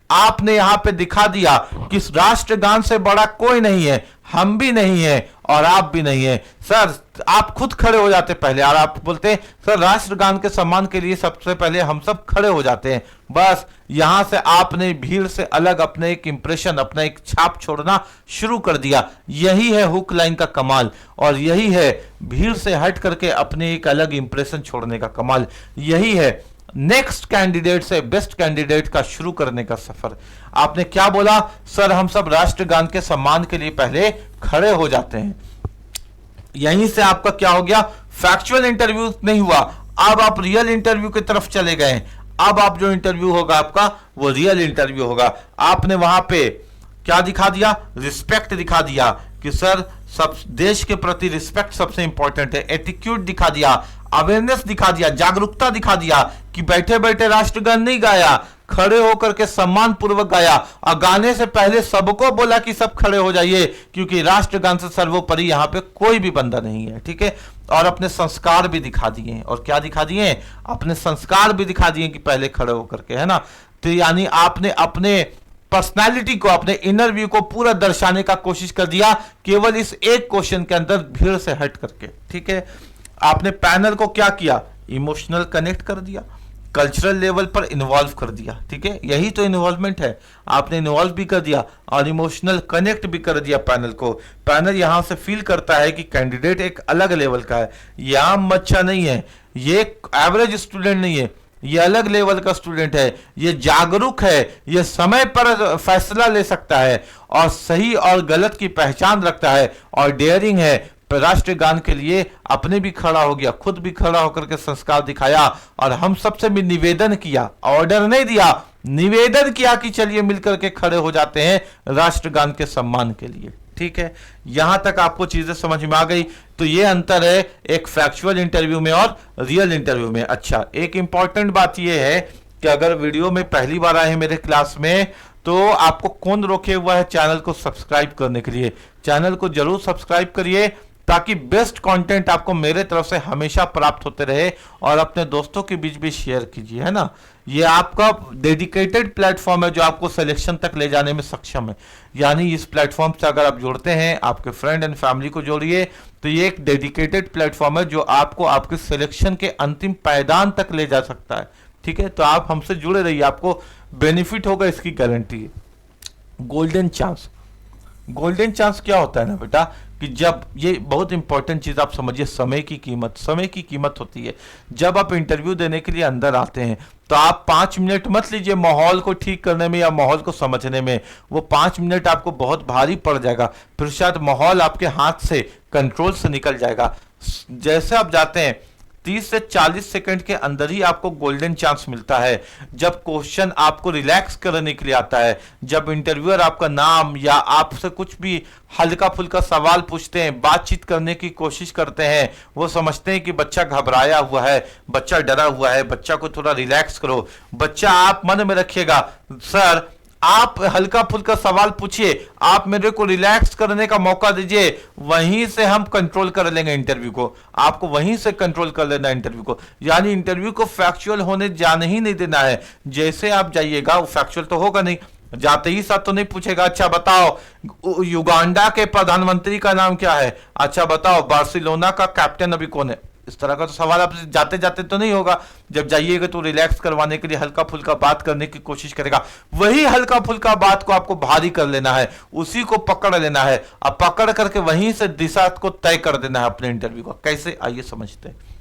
S1: आपने यहां पे दिखा दिया कि राष्ट्रगान से बड़ा कोई नहीं है, हम भी नहीं है और आप भी नहीं है। सर आप खुद खड़े हो जाते पहले, और आप बोलते सर राष्ट्रगान के सम्मान के लिए सबसे पहले हम सब खड़े हो जाते हैं। बस यहां से आपने भीड़ से अलग अपने एक इंप्रेशन, अपना एक छाप छोड़ना शुरू कर दिया। यही है हुक लाइन का कमाल, और यही है भीड़ से हट करके अपने एक अलग इंप्रेशन छोड़ने का कमाल। यही है नेक्स्ट कैंडिडेट से बेस्ट कैंडिडेट का शुरू करने का सफर। आपने क्या बोला, सर हम सब राष्ट्रगान के सम्मान के लिए पहले खड़े हो जाते हैं। यहीं से आपका क्या हो गया, फैक्चुअल इंटरव्यू नहीं हुआ, अब आप रियल इंटरव्यू की तरफ चले गए। अब आप जो इंटरव्यू होगा आपका वो रियल इंटरव्यू होगा। आपने वहां पे क्या दिखा दिया, रिस्पेक्ट दिखा दिया कि सर सब देश के प्रति रिस्पेक्ट सबसे इंपॉर्टेंट है। एटीट्यूड दिखा दिया, अवेयरनेस दिखा दिया, जागरूकता दिखा दिया कि बैठे बैठे राष्ट्रगान नहीं गाया, खड़े होकर के सम्मान पूर्वक गाया, और गाने से पहले सबको बोला कि सब खड़े हो जाइए, क्योंकि राष्ट्रगान से सर्वोपरि यहाँ पे कोई भी बंदा नहीं है। ठीक है, और अपने संस्कार भी दिखा दिए। और क्या दिखा दिए, अपने संस्कार भी दिखा दिए कि पहले खड़े होकर के, है ना। तो यानी आपने अपने पर्सनालिटी को, अपने इनर व्यू को पूरा दर्शाने का कोशिश कर दिया, केवल इस एक क्वेश्चन के अंदर भीड़ से हट करके। ठीक है, आपने पैनल को क्या किया, इमोशनल कनेक्ट कर दिया, कल्चरल लेवल पर इन्वॉल्व कर दिया। ठीक है, यही तो इन्वॉल्वमेंट है, आपने इन्वॉल्व भी कर दिया और इमोशनल कनेक्ट भी कर दिया पैनल को। पैनल यहां से फील करता है कि कैंडिडेट एक अलग लेवल का है, ये आम बच्चा नहीं है, ये एवरेज स्टूडेंट नहीं है, ये अलग लेवल का स्टूडेंट है, ये जागरूक है, ये समय पर फैसला ले सकता है और सही और गलत की पहचान रखता है और डेयरिंग है। राष्ट्रगान के लिए अपने भी खड़ा हो गया, खुद भी खड़ा होकर के संस्कार दिखाया, और हम सबसे भी निवेदन किया, ऑर्डर नहीं दिया, निवेदन किया कि चलिए मिलकर के खड़े हो जाते हैं राष्ट्रगान के सम्मान के लिए। ठीक है, यहां तक आपको चीजें समझ में आ गई तो ये अंतर है एक फैक्चुअल इंटरव्यू में और रियल इंटरव्यू में। अच्छा, एक इंपॉर्टेंट बात ये है कि अगर वीडियो में पहली बार आए हैं मेरे क्लास में, तो आपको कौन रोके हुआ है चैनल को सब्सक्राइब करने के लिए? चैनल को जरूर सब्सक्राइब करिए ताकि बेस्ट कंटेंट आपको मेरे तरफ से हमेशा प्राप्त होते रहे, और अपने दोस्तों के बीच भी शेयर कीजिए, है ना। ये आपका डेडिकेटेड प्लेटफॉर्म है जो आपको सिलेक्शन तक ले जाने में सक्षम है। यानी इस प्लेटफॉर्म से अगर आप जुड़ते हैं, आपके फ्रेंड एंड फैमिली को जोड़िए, तो ये एक डेडिकेटेड प्लेटफॉर्म है जो आपको आपके सिलेक्शन के अंतिम पायदान तक ले जा सकता है। ठीक है, तो आप हमसे जुड़े रहिए, आपको बेनिफिट होगा, इसकी गारंटी है। गोल्डन चांस, गोल्डन चांस क्या होता है ना बेटा, कि जब, ये बहुत इंपॉर्टेंट चीज आप समझिए, समय की कीमत, समय की कीमत होती है। जब आप इंटरव्यू देने के लिए अंदर आते हैं तो आप 5 मिनट मत लीजिए माहौल को ठीक करने में या माहौल को समझने में, वो 5 मिनट आपको बहुत भारी पड़ जाएगा, फिर शायद माहौल आपके हाथ से, कंट्रोल से निकल जाएगा। जैसे आप जाते हैं 30 से 40 सेकंड के अंदर ही आपको गोल्डन चांस मिलता है, जब क्वेश्चन आपको रिलैक्स करने के लिए आता है, जब इंटरव्यूअर आपका नाम या आपसे कुछ भी हल्का फुल्का सवाल पूछते हैं, बातचीत करने की कोशिश करते हैं, वो समझते हैं कि बच्चा घबराया हुआ है, बच्चा डरा हुआ है, बच्चा को थोड़ा रिलैक्स करो। बच्चा, आप मन में रखिएगा, सर आप हल्का फुल्का सवाल पूछिए, आप मेरे को रिलैक्स करने का मौका दीजिए, वहीं से हम कंट्रोल कर लेंगे इंटरव्यू को। आपको वहीं से कंट्रोल कर लेना है इंटरव्यू को, यानी इंटरव्यू को फैक्चुअल होने जाने ही नहीं देना है। जैसे आप जाइएगा वो फैक्चुअल तो होगा नहीं, जाते ही साथ तो नहीं पूछेगा, अच्छा बताओ युगांडा के प्रधानमंत्री का नाम क्या है, अच्छा बताओ बार्सिलोना का कैप्टन अभी कौन है। इस तरह का तो सवाल आप जाते जाते तो नहीं होगा। जब जाइएगा तो रिलैक्स करवाने के लिए हल्का फुल्का बात करने की कोशिश करेगा, वही हल्का फुल्का बात को आपको भारी कर लेना है, उसी को पकड़ लेना है, अब पकड़ करके वहीं से दिशा को तय कर देना है अपने इंटरव्यू का। कैसे, आइए समझते हैं।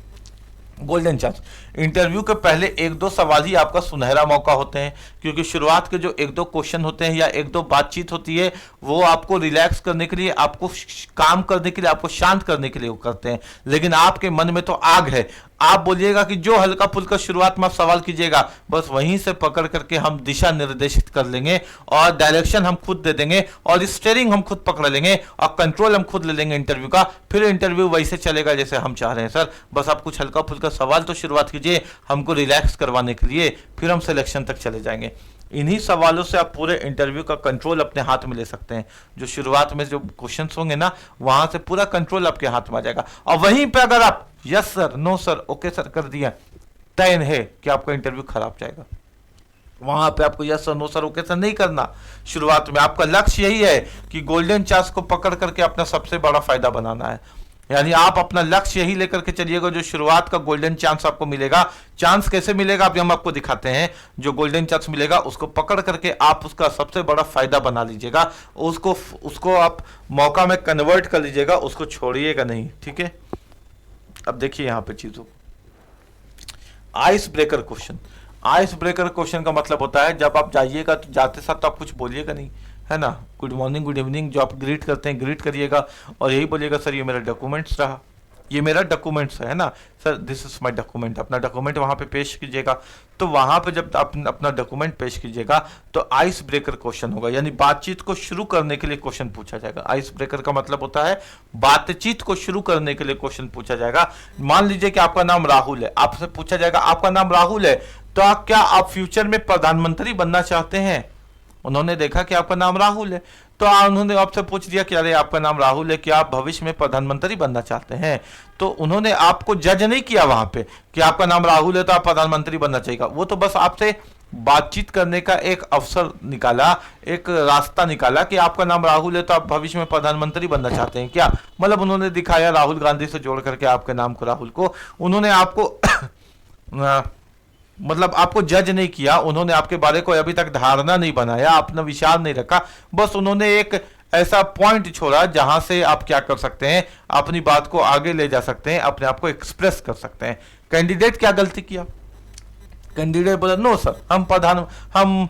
S1: गोल्डन चांस, इंटरव्यू के पहले 1-2 सवाल ही आपका सुनहरा मौका होते हैं, क्योंकि शुरुआत के जो 1-2 क्वेश्चन होते हैं या 1-2 बातचीत होती है, वो आपको रिलैक्स करने के लिए, आपको काम करने के लिए, आपको शांत करने के लिए वो करते हैं। लेकिन आपके मन में तो आग है, आप बोलिएगा कि जो हल्का फुल्का शुरुआत में आप सवाल कीजिएगा, बस वहीं से पकड़ करके हम दिशा निर्देशित कर लेंगे और डायरेक्शन हम खुद दे देंगे और स्टीयरिंग हम खुद पकड़ लेंगे और कंट्रोल हम खुद ले लेंगे इंटरव्यू का। फिर इंटरव्यू वैसे चलेगा जैसे हम चाह रहे हैं। सर बस आप कुछ हल्का फुल्का सवाल तो शुरुआत कीजिए हमको रिलैक्स करवाने के लिए, फिर हम सिलेक्शन तक चले जाएंगे। इन्हीं सवालों से आप पूरे इंटरव्यू का कंट्रोल अपने हाथ में ले सकते हैं। जो शुरुआत में जो क्वेश्चंस होंगे ना, वहां से पूरा कंट्रोल आपके हाथ में आ जाएगा, और वहीं पे अगर आप yes sir, no sir, okay sir कर दिया, तय है कि आपका इंटरव्यू खराब जाएगा। वहां पे आपको yes sir, no sir, okay sir नहीं करना। शुरुआत में आपका लक्ष्य यही है कि गोल्डन चांस को पकड़ करके अपना सबसे बड़ा फायदा बनाना है। यानी आप अपना लक्ष्य यही लेकर के चलिएगा, जो शुरुआत का गोल्डन चांस आपको मिलेगा। चांस कैसे मिलेगा अभी हम आपको दिखाते हैं। जो गोल्डन चांस मिलेगा उसको पकड़ करके आप उसका सबसे बड़ा फायदा बना लीजिएगा, उसको आप मौका में कन्वर्ट कर लीजिएगा, उसको छोड़िएगा नहीं। ठीक है, अब देखिए यहां पे चीजों, ice breaker question. Ice breaker question का मतलब होता है जब आप जाइएगा तो जाते साथ तो आप कुछ बोलिएगा नहीं, है ना। गुड मॉर्निंग, गुड इवनिंग जो आप ग्रीट करते हैं ग्रीट करिएगा, और यही बोलिएगा सर ये मेरा डॉक्यूमेंट्स रहा, ये मेरा डॉक्यूमेंट्स है ना sir, this is my document. अपना डॉक्यूमेंट वहां पे पेश कीजिएगा। तो वहां पे जब आप अपना डॉक्यूमेंट पेश कीजिएगा तो आइस ब्रेकर क्वेश्चन होगा, यानी बातचीत को शुरू करने के लिए क्वेश्चन पूछा जाएगा। आइस ब्रेकर का मतलब होता है बातचीत को शुरू करने के लिए क्वेश्चन पूछा जाएगा। मान लीजिए कि आपका नाम राहुल है, आपसे पूछा जाएगा आपका नाम राहुल है, तो क्या आप फ्यूचर में प्रधानमंत्री बनना चाहते हैं। उन्होंने देखा कि आपका नाम राहुल है, तो उन्होंने आपसे पूछ दिया कि अरे आपका नाम राहुल है, क्या आप भविष्य में प्रधानमंत्री बनना चाहते हैं। तो उन्होंने आपको जज नहीं किया वहां पे कि आपका नाम राहुल है तो आप प्रधानमंत्री बनना चाहिए, वो तो बस आपसे बातचीत करने का एक अवसर निकाला, एक रास्ता निकाला कि आपका नाम राहुल है तो आप भविष्य में प्रधानमंत्री बनना चाहते हैं क्या। मतलब उन्होंने दिखाया राहुल गांधी से जोड़ करके आपके नाम को, राहुल को, उन्होंने आपको मतलब आपको जज नहीं किया, उन्होंने आपके बारे को अभी तक धारणा नहीं बनाया, अपना विचार नहीं रखा, बस उन्होंने एक ऐसा पॉइंट छोड़ा जहां से आप क्या कर सकते हैं, अपनी बात को आगे ले जा सकते हैं, अपने आप को एक्सप्रेस कर सकते हैं। कैंडिडेट क्या गलती किया, कैंडिडेट बोला नो सर हम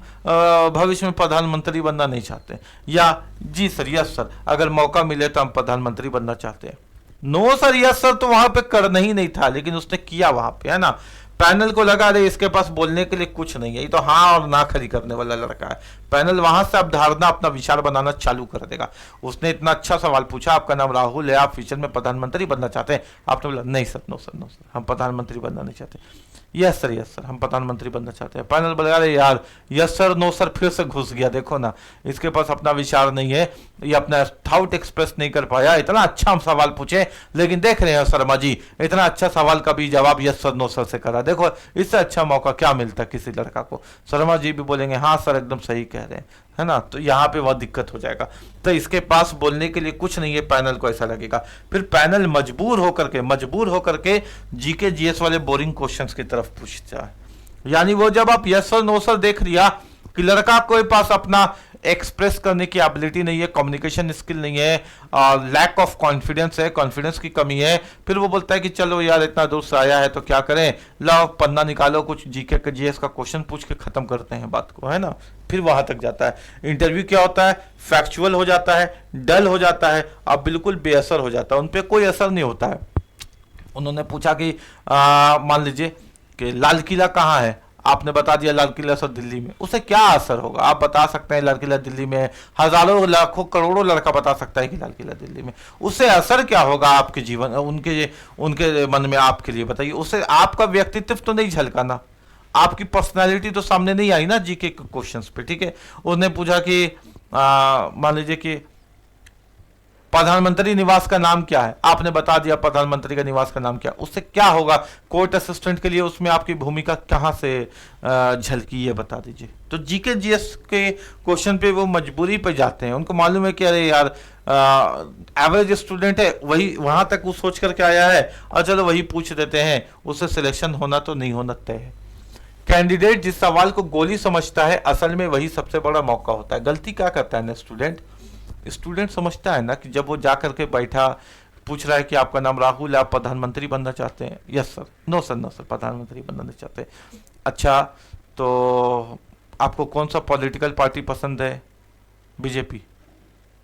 S1: भविष्य में प्रधानमंत्री बनना नहीं चाहते, या जी सर यस सर अगर मौका मिले तो हम प्रधानमंत्री बनना चाहते हैं। नो सर यस सर तो वहां पे करना ही नहीं था, लेकिन उसने किया वहां पे, है ना। पैनल को लगा रहे इसके पास बोलने के लिए कुछ नहीं है, ये तो हाँ और ना खड़ी करने वाला लड़का है। पैनल वहां से अब धारणा अपना विचार बनाना चालू कर देगा। उसने इतना अच्छा सवाल पूछा, आपका नाम राहुल है, आप फ्यूचर में प्रधानमंत्री बनना चाहते हैं? आपने बोला नहीं sir, no sir, no sir, हम प्रधानमंत्री बनना नहीं चाहते। यस सर, हम प्रधानमंत्री बनना चाहते हैं। पैनल बोला अरे यार यस सर नो सर फिर से घुस गया, देखो ना इसके पास अपना विचार नहीं है, ये अपना थाउट एक्सप्रेस नहीं कर पाया। इतना अच्छा हम सवाल पूछे, लेकिन देख रहे हैं शर्मा जी, इतना अच्छा सवाल का भी जवाब यस सर नो सर से करा। देखो इससे अच्छा मौका क्या मिलता है किसी लड़का को। शर्मा जी भी बोलेंगे हाँ सर एकदम सही कह रहे हैं, है ना। तो यहाँ पे वह दिक्कत हो जाएगा। तो इसके पास बोलने के लिए कुछ नहीं है, पैनल को ऐसा लगेगा। फिर पैनल मजबूर होकर के जीके जीएस वाले बोरिंग क्वेश्चंस की तरफ पूछता है। यानी वो जब आप यस सर नो सर देख लिया कि लड़का कोई पास अपना एक्सप्रेस करने की एबिलिटी नहीं है, कम्युनिकेशन स्किल नहीं है, लैक ऑफ कॉन्फिडेंस है, कॉन्फिडेंस की कमी है, फिर वो बोलता है कि चलो यार इतना दूर से आया है तो क्या करें, लाओ पन्ना निकालो, कुछ जीके का जीएस का क्वेश्चन पूछ के खत्म करते हैं बात को, है ना। फिर वहां तक जाता है। इंटरव्यू क्या होता है, फैक्चुअल हो जाता है, डल हो जाता है, अब बिल्कुल बेअसर हो जाता है, उन पर कोई असर नहीं होता है। उन्होंने पूछा कि मान लीजिए कि लाल किला कहाँ है, आपने बता दिया लाल किला सर दिल्ली में, उससे क्या असर होगा आप बता सकते हैं। लाल किला दिल्ली में, हजारों लाखों करोड़ों लड़का बता सकता है कि लाल किला दिल्ली में, उससे असर क्या होगा आपके जीवन, उनके मन में, आपके लिए बताइए। उससे आपका व्यक्तित्व तो नहीं झलका ना, आपकी पर्सनालिटी तो सामने नहीं आई ना जीके के क्वेश्चंस पे, ठीक है। उसने पूछा कि मान लीजिए कि प्रधानमंत्री निवास का नाम क्या है, आपने बता दिया प्रधानमंत्री का निवास का नाम क्या, उससे क्या होगा कोर्ट असिस्टेंट के लिए, उसमें आपकी भूमिका कहां से झलकी, ये बता दीजिए। तो जीके जीएस के क्वेश्चन पे वो मजबूरी पे जाते हैं, उनको मालूम है कि अरे यार एवरेज स्टूडेंट है, वही वहां तक वो सोच करके आया है और चलो वही पूछ देते हैं, उससे सिलेक्शन होना तो नहीं होना तय है। कैंडिडेट जिस सवाल को गोली समझता है असल में वही सबसे बड़ा मौका होता है। गलती क्या करता है ना स्टूडेंट समझता है ना कि जब वो जा करके बैठा, पूछ रहा है कि आपका नाम राहुल है, आप प्रधानमंत्री बनना चाहते हैं? यस सर, नो सर, प्रधानमंत्री बनना नहीं चाहते। अच्छा तो आपको कौन सा पॉलिटिकल पार्टी पसंद है? बीजेपी।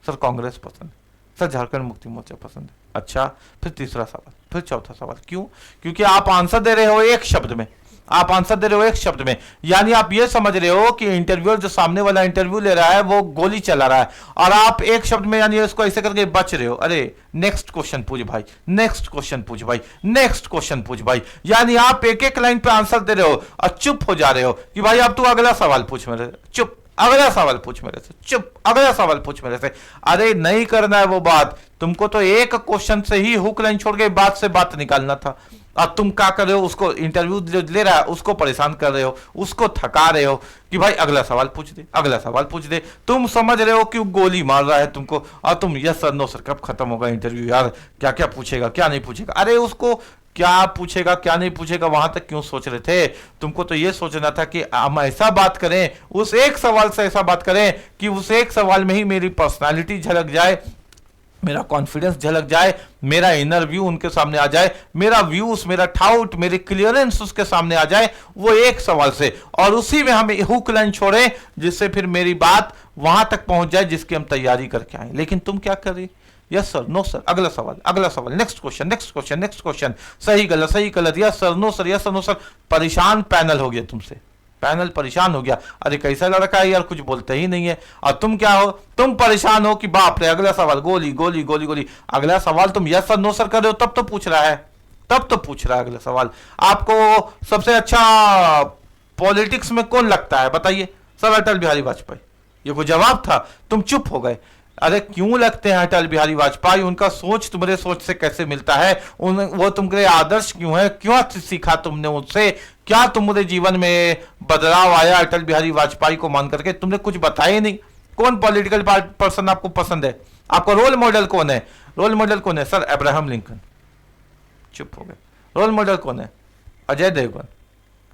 S1: सर कांग्रेस पसंद है। सर झारखंड मुक्ति मोर्चा पसंद है। अच्छा फिर तीसरा सवाल, फिर चौथा सवाल, क्यों? क्योंकि आप आंसर दे रहे हो एक शब्द में, आप आंसर दे रहे हो एक शब्द में, यानी आप ये समझ रहे हो कि इंटरव्यूअर जो सामने वाला इंटरव्यू ले रहा है वो गोली चला रहा है, और आप एक शब्द में यानी इसको ऐसे करके बच रहे हो। अरे नेक्स्ट क्वेश्चन पूछ भाई, नेक्स्ट क्वेश्चन पूछ भाई, नेक्स्ट क्वेश्चन पूछ भाई, यानी आप एक एक लाइन पे आंसर दे रहे हो और चुप हो जा रहे हो कि भाई अब तू अगला सवाल पूछ मेरे से, चुप, अगला सवाल पूछ मेरे से, चुप, अगला सवाल पूछ मेरे से। अरे नहीं करना है वो बात, तुमको तो एक क्वेश्चन से ही हुक लाइन छोड़ के बात से बात निकालना था, और तुम क्या कर रहे हो, उसको इंटरव्यू जो ले रहा है उसको परेशान कर रहे हो, उसको थका रहे हो कि भाई अगला सवाल पूछ दे, अगला सवाल पूछ दे। तुम समझ रहे हो कि वो गोली मार रहा है तुमको, और तुम यस सर नो सर, कब खत्म होगा इंटरव्यू यार, क्या क्या पूछेगा क्या नहीं पूछेगा। अरे उसको क्या पूछेगा क्या नहीं पूछेगा वहां तक क्यों सोच रहे थे, तुमको तो ये सोचना था कि हम ऐसा बात करें, उस एक सवाल से ऐसा बात करें कि उस एक सवाल में ही मेरी पर्सनालिटी झलक जाए, मेरा कॉन्फिडेंस झलक जाए, मेरा इनर व्यू उनके सामने आ जाए, मेरा व्यूज, मेरा ठाउट, मेरी क्लियरेंस उसके सामने आ जाए, वो एक सवाल से, और उसी में हम हुक लाइन छोड़े जिससे फिर मेरी बात वहां तक पहुंच जाए जिसकी हम तैयारी करके आए। लेकिन तुम क्या कर रही, यस सर नो सर, अगला सवाल, अगला सवाल, next question, next question, next question, सही गलत, yes sir no sir, yes sir no sir. परेशान पैनल हो गया तुमसे, पैनल परेशान हो गया। अरे कैसा लड़का है यार, कुछ बोलते ही नहीं है। और तुम क्या हो, तुम परेशान हो कि बाप रे अगला सवाल गोली गोली गोली गोली। अगला सवाल तुम यस सर नो सर कर रहे हो तब तो पूछ रहा है, तब तो पूछ रहा है अगला सवाल। आपको सबसे अच्छा पॉलिटिक्स में कौन लगता है बताइए? सर अटल बिहारी वाजपेयी। ये कोई जवाब था? तुम चुप हो गए। अरे क्यों लगते हैं अटल बिहारी वाजपेयी, उनका सोच तुम्हारे सोच से कैसे मिलता है, वो तुम्हारे आदर्श क्यों है, क्यों सीखा तुमने उनसे, क्या तुम्हारे जीवन में बदलाव आया अटल बिहारी वाजपेयी को मान करके? तुमने कुछ बताया ही नहीं। कौन पॉलिटिकल पर्सन आपको पसंद है, आपका रोल मॉडल कौन है? रोल मॉडल कौन है? Sir Abraham Lincoln. चुप हो गए। रोल मॉडल कौन है? अजय देवगन।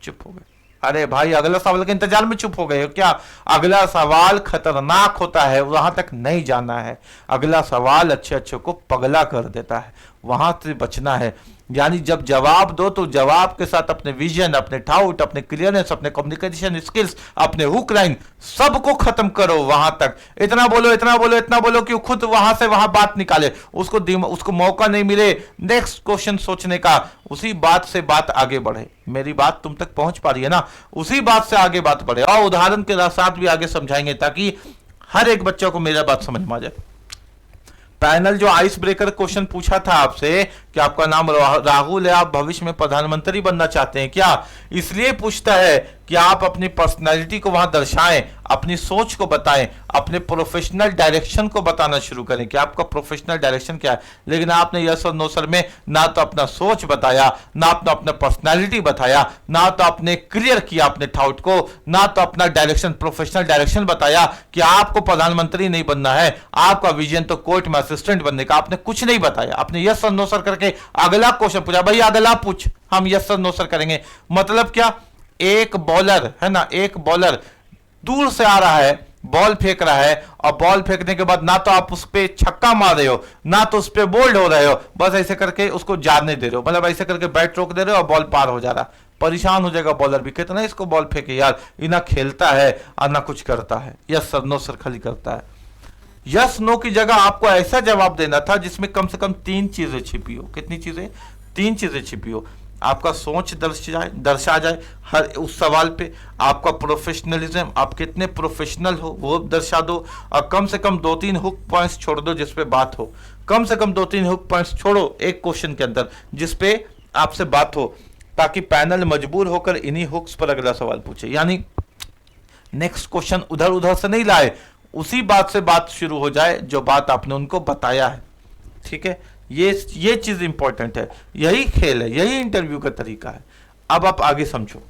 S1: चुप हो गए। अरे भाई अगला सवाल के इंतजार में चुप हो गए हो क्या? अगला सवाल खतरनाक होता है, वहां तक नहीं जाना है। अगला सवाल अच्छे अच्छे को पगला कर देता है, वहां से बचना है। यानी जब जवाब दो तो जवाब के साथ अपने विजन, अपने डाउट, अपने क्लियरनेस, अपने कम्युनिकेशन स्किल्स, अपने हुक लाइन सबको खत्म करो वहां तक। इतना बोलो, इतना बोलो, इतना बोलो कि खुद वहां से वहां बात निकाले, उसको मौका नहीं मिले नेक्स्ट क्वेश्चन सोचने का, उसी बात से बात आगे बढ़े। मेरी बात तुम तक पहुंच पा रही है ना? उसी बात से आगे बात बढ़े, और उदाहरण के साथ भी आगे समझाएंगे ताकि हर एक बच्चे को मेरा बात समझ में आ जाए। पैनल जो आइस ब्रेकर क्वेश्चन पूछा था आपसे कि आपका नाम राहुल है, आप भविष्य में प्रधानमंत्री बनना चाहते हैं क्या, इसलिए पूछता है कि आप अपनी पर्सनालिटी को वहां दर्शाएं, अपनी सोच को बताएं, अपने प्रोफेशनल डायरेक्शन को बताना शुरू करें कि आपका प्रोफेशनल डायरेक्शन क्या है। लेकिन आपने यस और नो सर में ना तो अपना सोच बताया, ना अपना पर्सनालिटी बताया, ना तो आपने क्लियर किया अपने थाउट को, ना तो अपना डायरेक्शन, प्रोफेशनल डायरेक्शन बताया कि आपको प्रधानमंत्री नहीं बनना है, आपका विजन तो कोर्ट में असिस्टेंट बनने का। आपने कुछ नहीं बताया, आपने यस और नो सर करके अगला क्वेश्चन पूछा, भाई अगला पूछ, हम यस और नो सर करेंगे। मतलब क्या, एक बॉलर है ना, एक बॉलर दूर से आ रहा है, बॉल फेंक रहा है, और बॉल फेंकने के बाद ना तो आप उस पर छक्का मार रहे हो, ना तो उस पर बोल्ड हो रहे हो, बस ऐसे करके उसको जाने दे रहे हो, मतलब ऐसे करके बैट रोक दे रहे हो और बॉल पार हो जा रहा। परेशान हो जाएगा बॉलर भी, कितना इसको बॉल फेंके यार, ये ना खेलता है और ना कुछ करता है, यस सर नो सर खाली करता है। यस नो की जगह आपको ऐसा जवाब देना था जिसमें कम से कम 3 चीजें छिपी हो। कितनी चीजें? 3 चीजें छिपी हो। आपका सोच दर्शा जाए हर उस सवाल पे, आपका प्रोफेशनलिज्म, आप कितने प्रोफेशनल हो वो दर्शा दो, और कम से कम 2-3 हुक पॉइंट्स छोड़ दो जिसपे बात हो। कम से कम 2-3 हुक पॉइंट्स छोड़ो एक क्वेश्चन के अंदर जिसपे आपसे बात हो, ताकि पैनल मजबूर होकर इन्हीं हुक्स पर अगला सवाल पूछे। यानी नेक्स्ट क्वेश्चन उधर उधर से नहीं लाए, उसी बात से बात शुरू हो जाए जो बात आपने उनको बताया है। ठीक है, ये चीज इंपॉर्टेंट है, यही खेल है, यही इंटरव्यू का तरीका है। अब आप आगे समझो।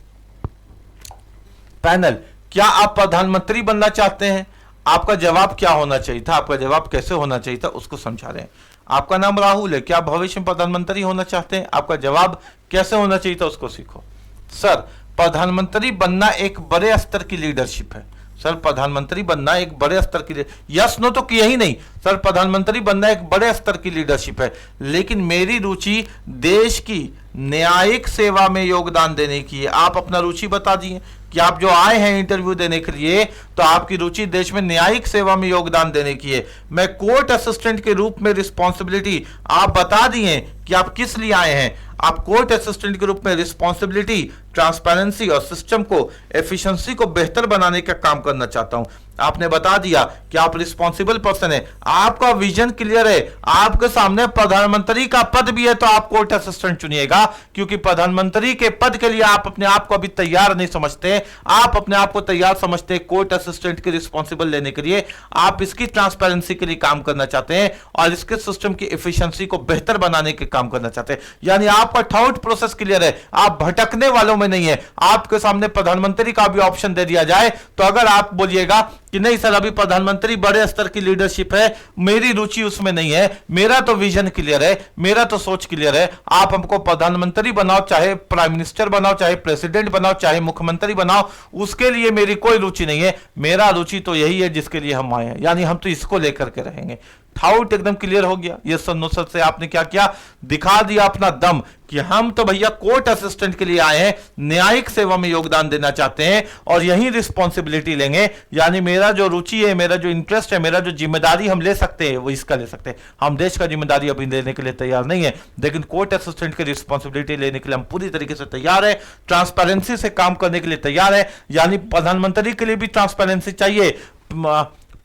S1: पैनल, क्या आप प्रधानमंत्री बनना चाहते हैं? आपका जवाब क्या होना चाहिए था, आपका जवाब कैसे होना चाहिए था, उसको समझा रहे हैं। आपका नाम राहुल है, क्या भविष्य में प्रधानमंत्री होना चाहते हैं? आपका जवाब कैसे होना चाहिए था, उसको सीखो। सर, प्रधानमंत्री बनना एक बड़े स्तर की लीडरशिप है। सर, प्रधानमंत्री बनना एक बड़े स्तर की, यस नो तो किया ही नहीं। सर, प्रधानमंत्री बनना एक बड़े स्तर की लीडरशिप है, लेकिन मेरी रुचि देश की न्यायिक सेवा में योगदान देने की है। आप अपना रुचि बता दिए कि आप जो आए हैं इंटरव्यू देने के लिए, तो आपकी रुचि देश में न्यायिक सेवा में योगदान देने की है। मैं कोर्ट असिस्टेंट के रूप में रिस्पॉन्सिबिलिटी आप बता दिए कि आप किस लिए आए हैं। आप कोर्ट असिस्टेंट के रूप में रिस्पॉन्सिबिलिटी, ट्रांसपेरेंसी और सिस्टम को, एफिशिएंसी को बेहतर बनाने का काम करना चाहता हूं। आपने बता दिया कि आप रिस्पॉन्सिबल पर्सन है, आपका विजन क्लियर है, आपके सामने प्रधानमंत्री का पद भी है, तो आप कोर्ट असिस्टेंट चुनिएगा, क्योंकि प्रधानमंत्री के पद के लिए आप अपने आप को अभी तैयार नहीं समझते। आप अपने आप को तैयार समझते हैं कोर्ट असिस्टेंट की रिस्पॉन्सिबल लेने के लिए। आप इसकी ट्रांसपेरेंसी के लिए काम करना चाहते हैं और इसके सिस्टम की एफिशिएंसी को बेहतर बनाने के काम करना चाहते हैं। यानी आपका थॉट प्रोसेस क्लियर है, आप भटकने वालों में नहीं है। आपके सामने प्रधानमंत्री का भी ऑप्शन दे दिया जाए, तो अगर आप बोलिएगा कि नहीं सर, अभी प्रधानमंत्री बड़े स्तर की लीडरशिप है, मेरी रुचि उसमें नहीं है, मेरा तो विजन क्लियर है, मेरा तो सोच क्लियर है, आप हमको प्रधानमंत्री बनाओ, चाहे प्राइम मिनिस्टर बनाओ, चाहे प्रेसिडेंट बनाओ, चाहे मुख्यमंत्री बनाओ, उसके लिए मेरी कोई रुचि नहीं है। मेरा रुचि तो यही है जिसके लिए हम आए हैं, यानी हम तो इसको लेकर के रहेंगे। थाउट एकदम क्लियर हो गया। ये सर से आपने क्या किया, दिखा दिया अपना दम कि हम तो भैया कोर्ट असिस्टेंट के लिए आए हैं, न्यायिक सेवा में योगदान देना चाहते हैं और यही रिस्पॉन्सिबिलिटी लेंगे। यानी मेरा जो रुचि है, मेरा जो इंटरेस्ट है, मेरा जो जिम्मेदारी हम ले सकते हैं वो इसका ले सकते हैं। हम देश का जिम्मेदारी अभी लेने के लिए तैयार नहीं है, लेकिन कोर्ट असिस्टेंट की रिस्पॉन्सिबिलिटी लेने के लिए हम पूरी तरीके से तैयार है, ट्रांसपेरेंसी से काम करने के लिए तैयार है। यानी प्रधानमंत्री के लिए भी ट्रांसपेरेंसी चाहिए,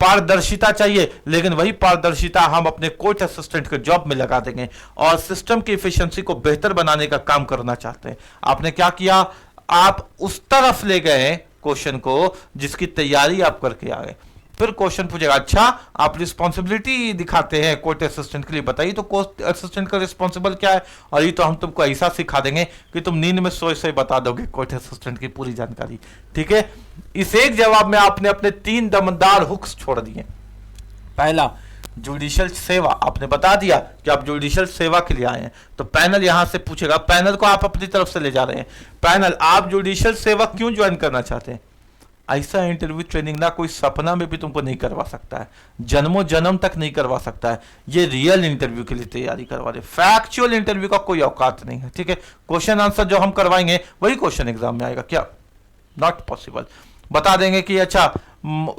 S1: पारदर्शिता चाहिए, लेकिन वही पारदर्शिता हम अपने कोर्ट असिस्टेंट के जॉब में लगा देंगे और सिस्टम की एफिशिएंसी को बेहतर बनाने का काम करना चाहते हैं। आपने क्या किया, आप उस तरफ ले गए क्वेश्चन को जिसकी तैयारी आप करके आ गए। फिर क्वेश्चन पूछेगा, अच्छा आप रिस्पॉन्सिबिलिटी दिखाते हैं कोर्ट असिस्टेंट के लिए, बताइए तो कोर्ट असिस्टेंट का रिस्पॉन्सिबल क्या है। और ये तो हम तुमको ऐसा सिखा देंगे कि तुम नींद में सोए सोए बता दोगे कोर्ट असिस्टेंट की पूरी जानकारी। ठीक है, इस एक जवाब में आपने अपने 3 दमदार हुक्स छोड़ दिए। पहला, जुडिशियल सेवा, आपने बता दिया कि आप जुडिशियल सेवा के लिए आए हैं। तो पैनल यहां से पूछेगा, पैनल को आप अपनी तरफ से ले जा रहे हैं, पैनल आप जुडिशियल सेवा क्यों ज्वाइन करना चाहते हैं? ऐसा इंटरव्यू ट्रेनिंग ना कोई सपना में भी तुमको नहीं करवा सकता है, जन्मों जन्म तक नहीं करवा सकता है। ये रियल इंटरव्यू के लिए तैयारी करवा रहे, फैक्चुअल इंटरव्यू का कोई औकात नहीं है, ठीक है। क्वेश्चन आंसर जो हम करवाएंगे वही क्वेश्चन एग्जाम में आएगा क्या? Not possible. बता देंगे कि अच्छा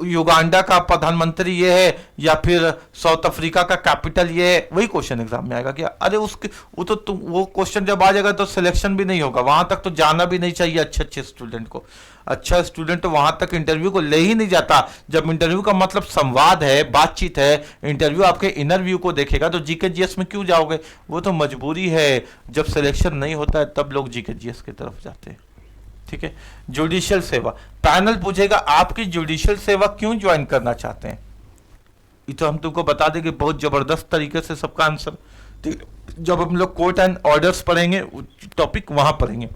S1: युगांडा का प्रधानमंत्री ये है या फिर साउथ अफ्रीका का कैपिटल ये है, वही क्वेश्चन एग्जाम में आएगा क्या? अरे उसके वो तो तुम वो क्वेश्चन जब आ जाएगा तो सिलेक्शन भी नहीं होगा, वहां तक तो जाना भी नहीं चाहिए अच्छे अच्छे स्टूडेंट को। अच्छा स्टूडेंट तो वहां तक इंटरव्यू को ले ही नहीं जाता। जब इंटरव्यू का मतलब संवाद है, बातचीत है, इंटरव्यू आपके इनर व्यू को देखेगा तो जीके जीएस में क्यों जाओगे? वो तो मजबूरी है, जब सिलेक्शन नहीं होता है तब लोग जीके जीएस की तरफ जाते हैं, ठीक है। जुडिशियल सेवा, पैनल पूछेगा आपकी जुडिशियल सेवा क्यों ज्वाइन करना चाहते हैं? ये तो हम तुमको बता देंगे बहुत जबरदस्त तरीके से सबका आंसर, ठीक है। जब हम लोग कोर्ट एंड ऑर्डर्स पढ़ेंगे टॉपिक वहां पढ़ेंगे,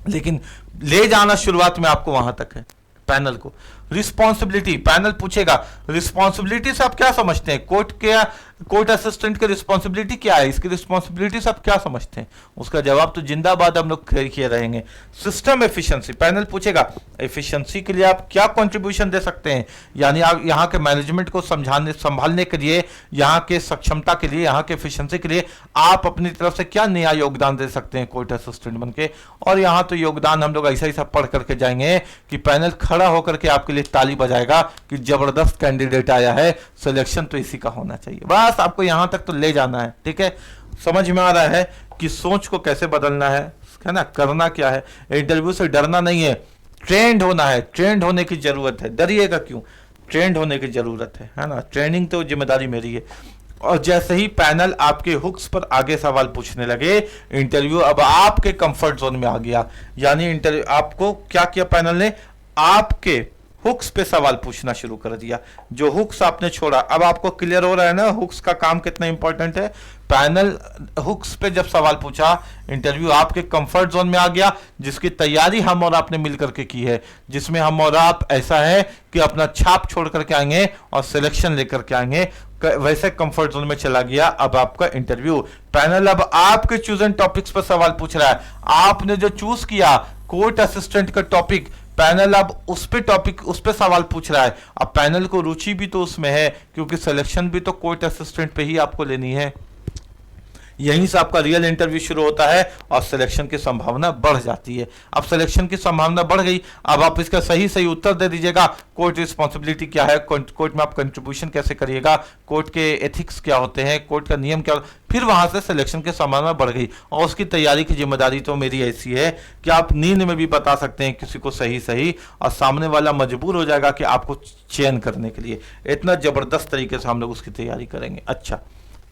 S1: लेकिन ले जाना शुरुआत में आपको वहां तक है पैनल को। रिस्पॉन्सिबिलिटी, पैनल पूछेगा रिस्पॉन्सिबिलिटी से आप क्या समझते हैं? कोर्ट असिस्टेंट की रिस्पॉन्सिबिलिटी क्या है? इसकी रिस्पॉन्सिबिलिटी से आप क्या समझते हैं? उसका जवाब तो जिंदाबाद हम लोग किए रहेंगे। सिस्टम एफिशिएंसी, पैनल पूछेगा एफिशिएंसी के लिए आप क्या कंट्रीब्यूशन दे सकते हैं, यानी आप यहाँ के मैनेजमेंट को संभालने के लिए, यहाँ के सक्षमता के लिए, यहाँ के एफिशिएंसी के लिए आप अपनी तरफ से क्या नया योगदान दे सकते हैं कोर्ट असिस्टेंट बन के। और यहाँ तो योगदान हम लोग ऐसा ही सब पढ़ करके जाएंगे कि पैनल खड़ा होकर के आपके लिए ताली बजाएगा कि जबरदस्त कैंडिडेट आया है, सिलेक्शन तो इसी का होना चाहिए। बस आपको यहां तक तो ले जाना है, ठीक है। समझ में आ रहा है कि सोच को कैसे बदलना है ना, करना क्या है। इंटरव्यू से डरना नहीं है, ट्रेंड होना है, ट्रेंड होने की जरूरत है। डरिएगा क्यों? ट्रेंड होने की जरूरत है ना। ट्रेनिंग तो जिम्मेदारी मेरी है। और जैसे ही पैनल आपके हुक्स पर आगे सवाल पूछने लगे, इंटरव्यू अब आपके कंफर्ट जोन में आ गया। यानी इंटरव्यू आपको क्या किया पैनल ने? आपके हुक्स पे सवाल पूछना शुरू कर दिया। जो हुक्स आपने छोड़ा, अब आपको क्लियर हो रहा है ना हुक्स का काम कितना इंपॉर्टेंट है। पैनल हुक्स पे जब सवाल पूछा, इंटरव्यू आपके कंफर्ट जोन में आ गया, जिसकी तैयारी हम और आपने मिलकर के की है, जिसमें हम और आप ऐसा है कि अपना छाप छोड़ करके आएंगे और सिलेक्शन लेकर के आएंगे, वैसे कंफर्ट जोन में चला गया अब आपका इंटरव्यू। पैनल अब आपके चूजन टॉपिक्स पर सवाल पूछ रहा है। आपने जो चूज किया कोर्ट असिस्टेंट का टॉपिक, पैनल अब उस पे सवाल पूछ रहा है। अब पैनल को रुचि भी तो उसमें है, क्योंकि सिलेक्शन भी तो कोर्ट असिस्टेंट पे ही आपको लेनी है। यहीं से आपका रियल इंटरव्यू शुरू होता है और सिलेक्शन की संभावना बढ़ जाती है। अब सिलेक्शन की संभावना बढ़ गई, अब आप इसका सही सही उत्तर दे दीजिएगा। कोर्ट रिस्पॉन्सिबिलिटी क्या है, कोर्ट में आप कंट्रीब्यूशन कैसे करिएगा, कोर्ट के एथिक्स क्या होते हैं, कोर्ट का नियम क्या, फिर वहां से सिलेक्शन की संभावना बढ़ गई। और उसकी तैयारी की जिम्मेदारी तो मेरी ऐसी है कि आप नींद में भी बता सकते हैं किसी को सही सही, और सामने वाला मजबूर हो जाएगा कि आपको चयन करने के लिए। इतना जबरदस्त तरीके से हम लोग उसकी तैयारी करेंगे। अच्छा,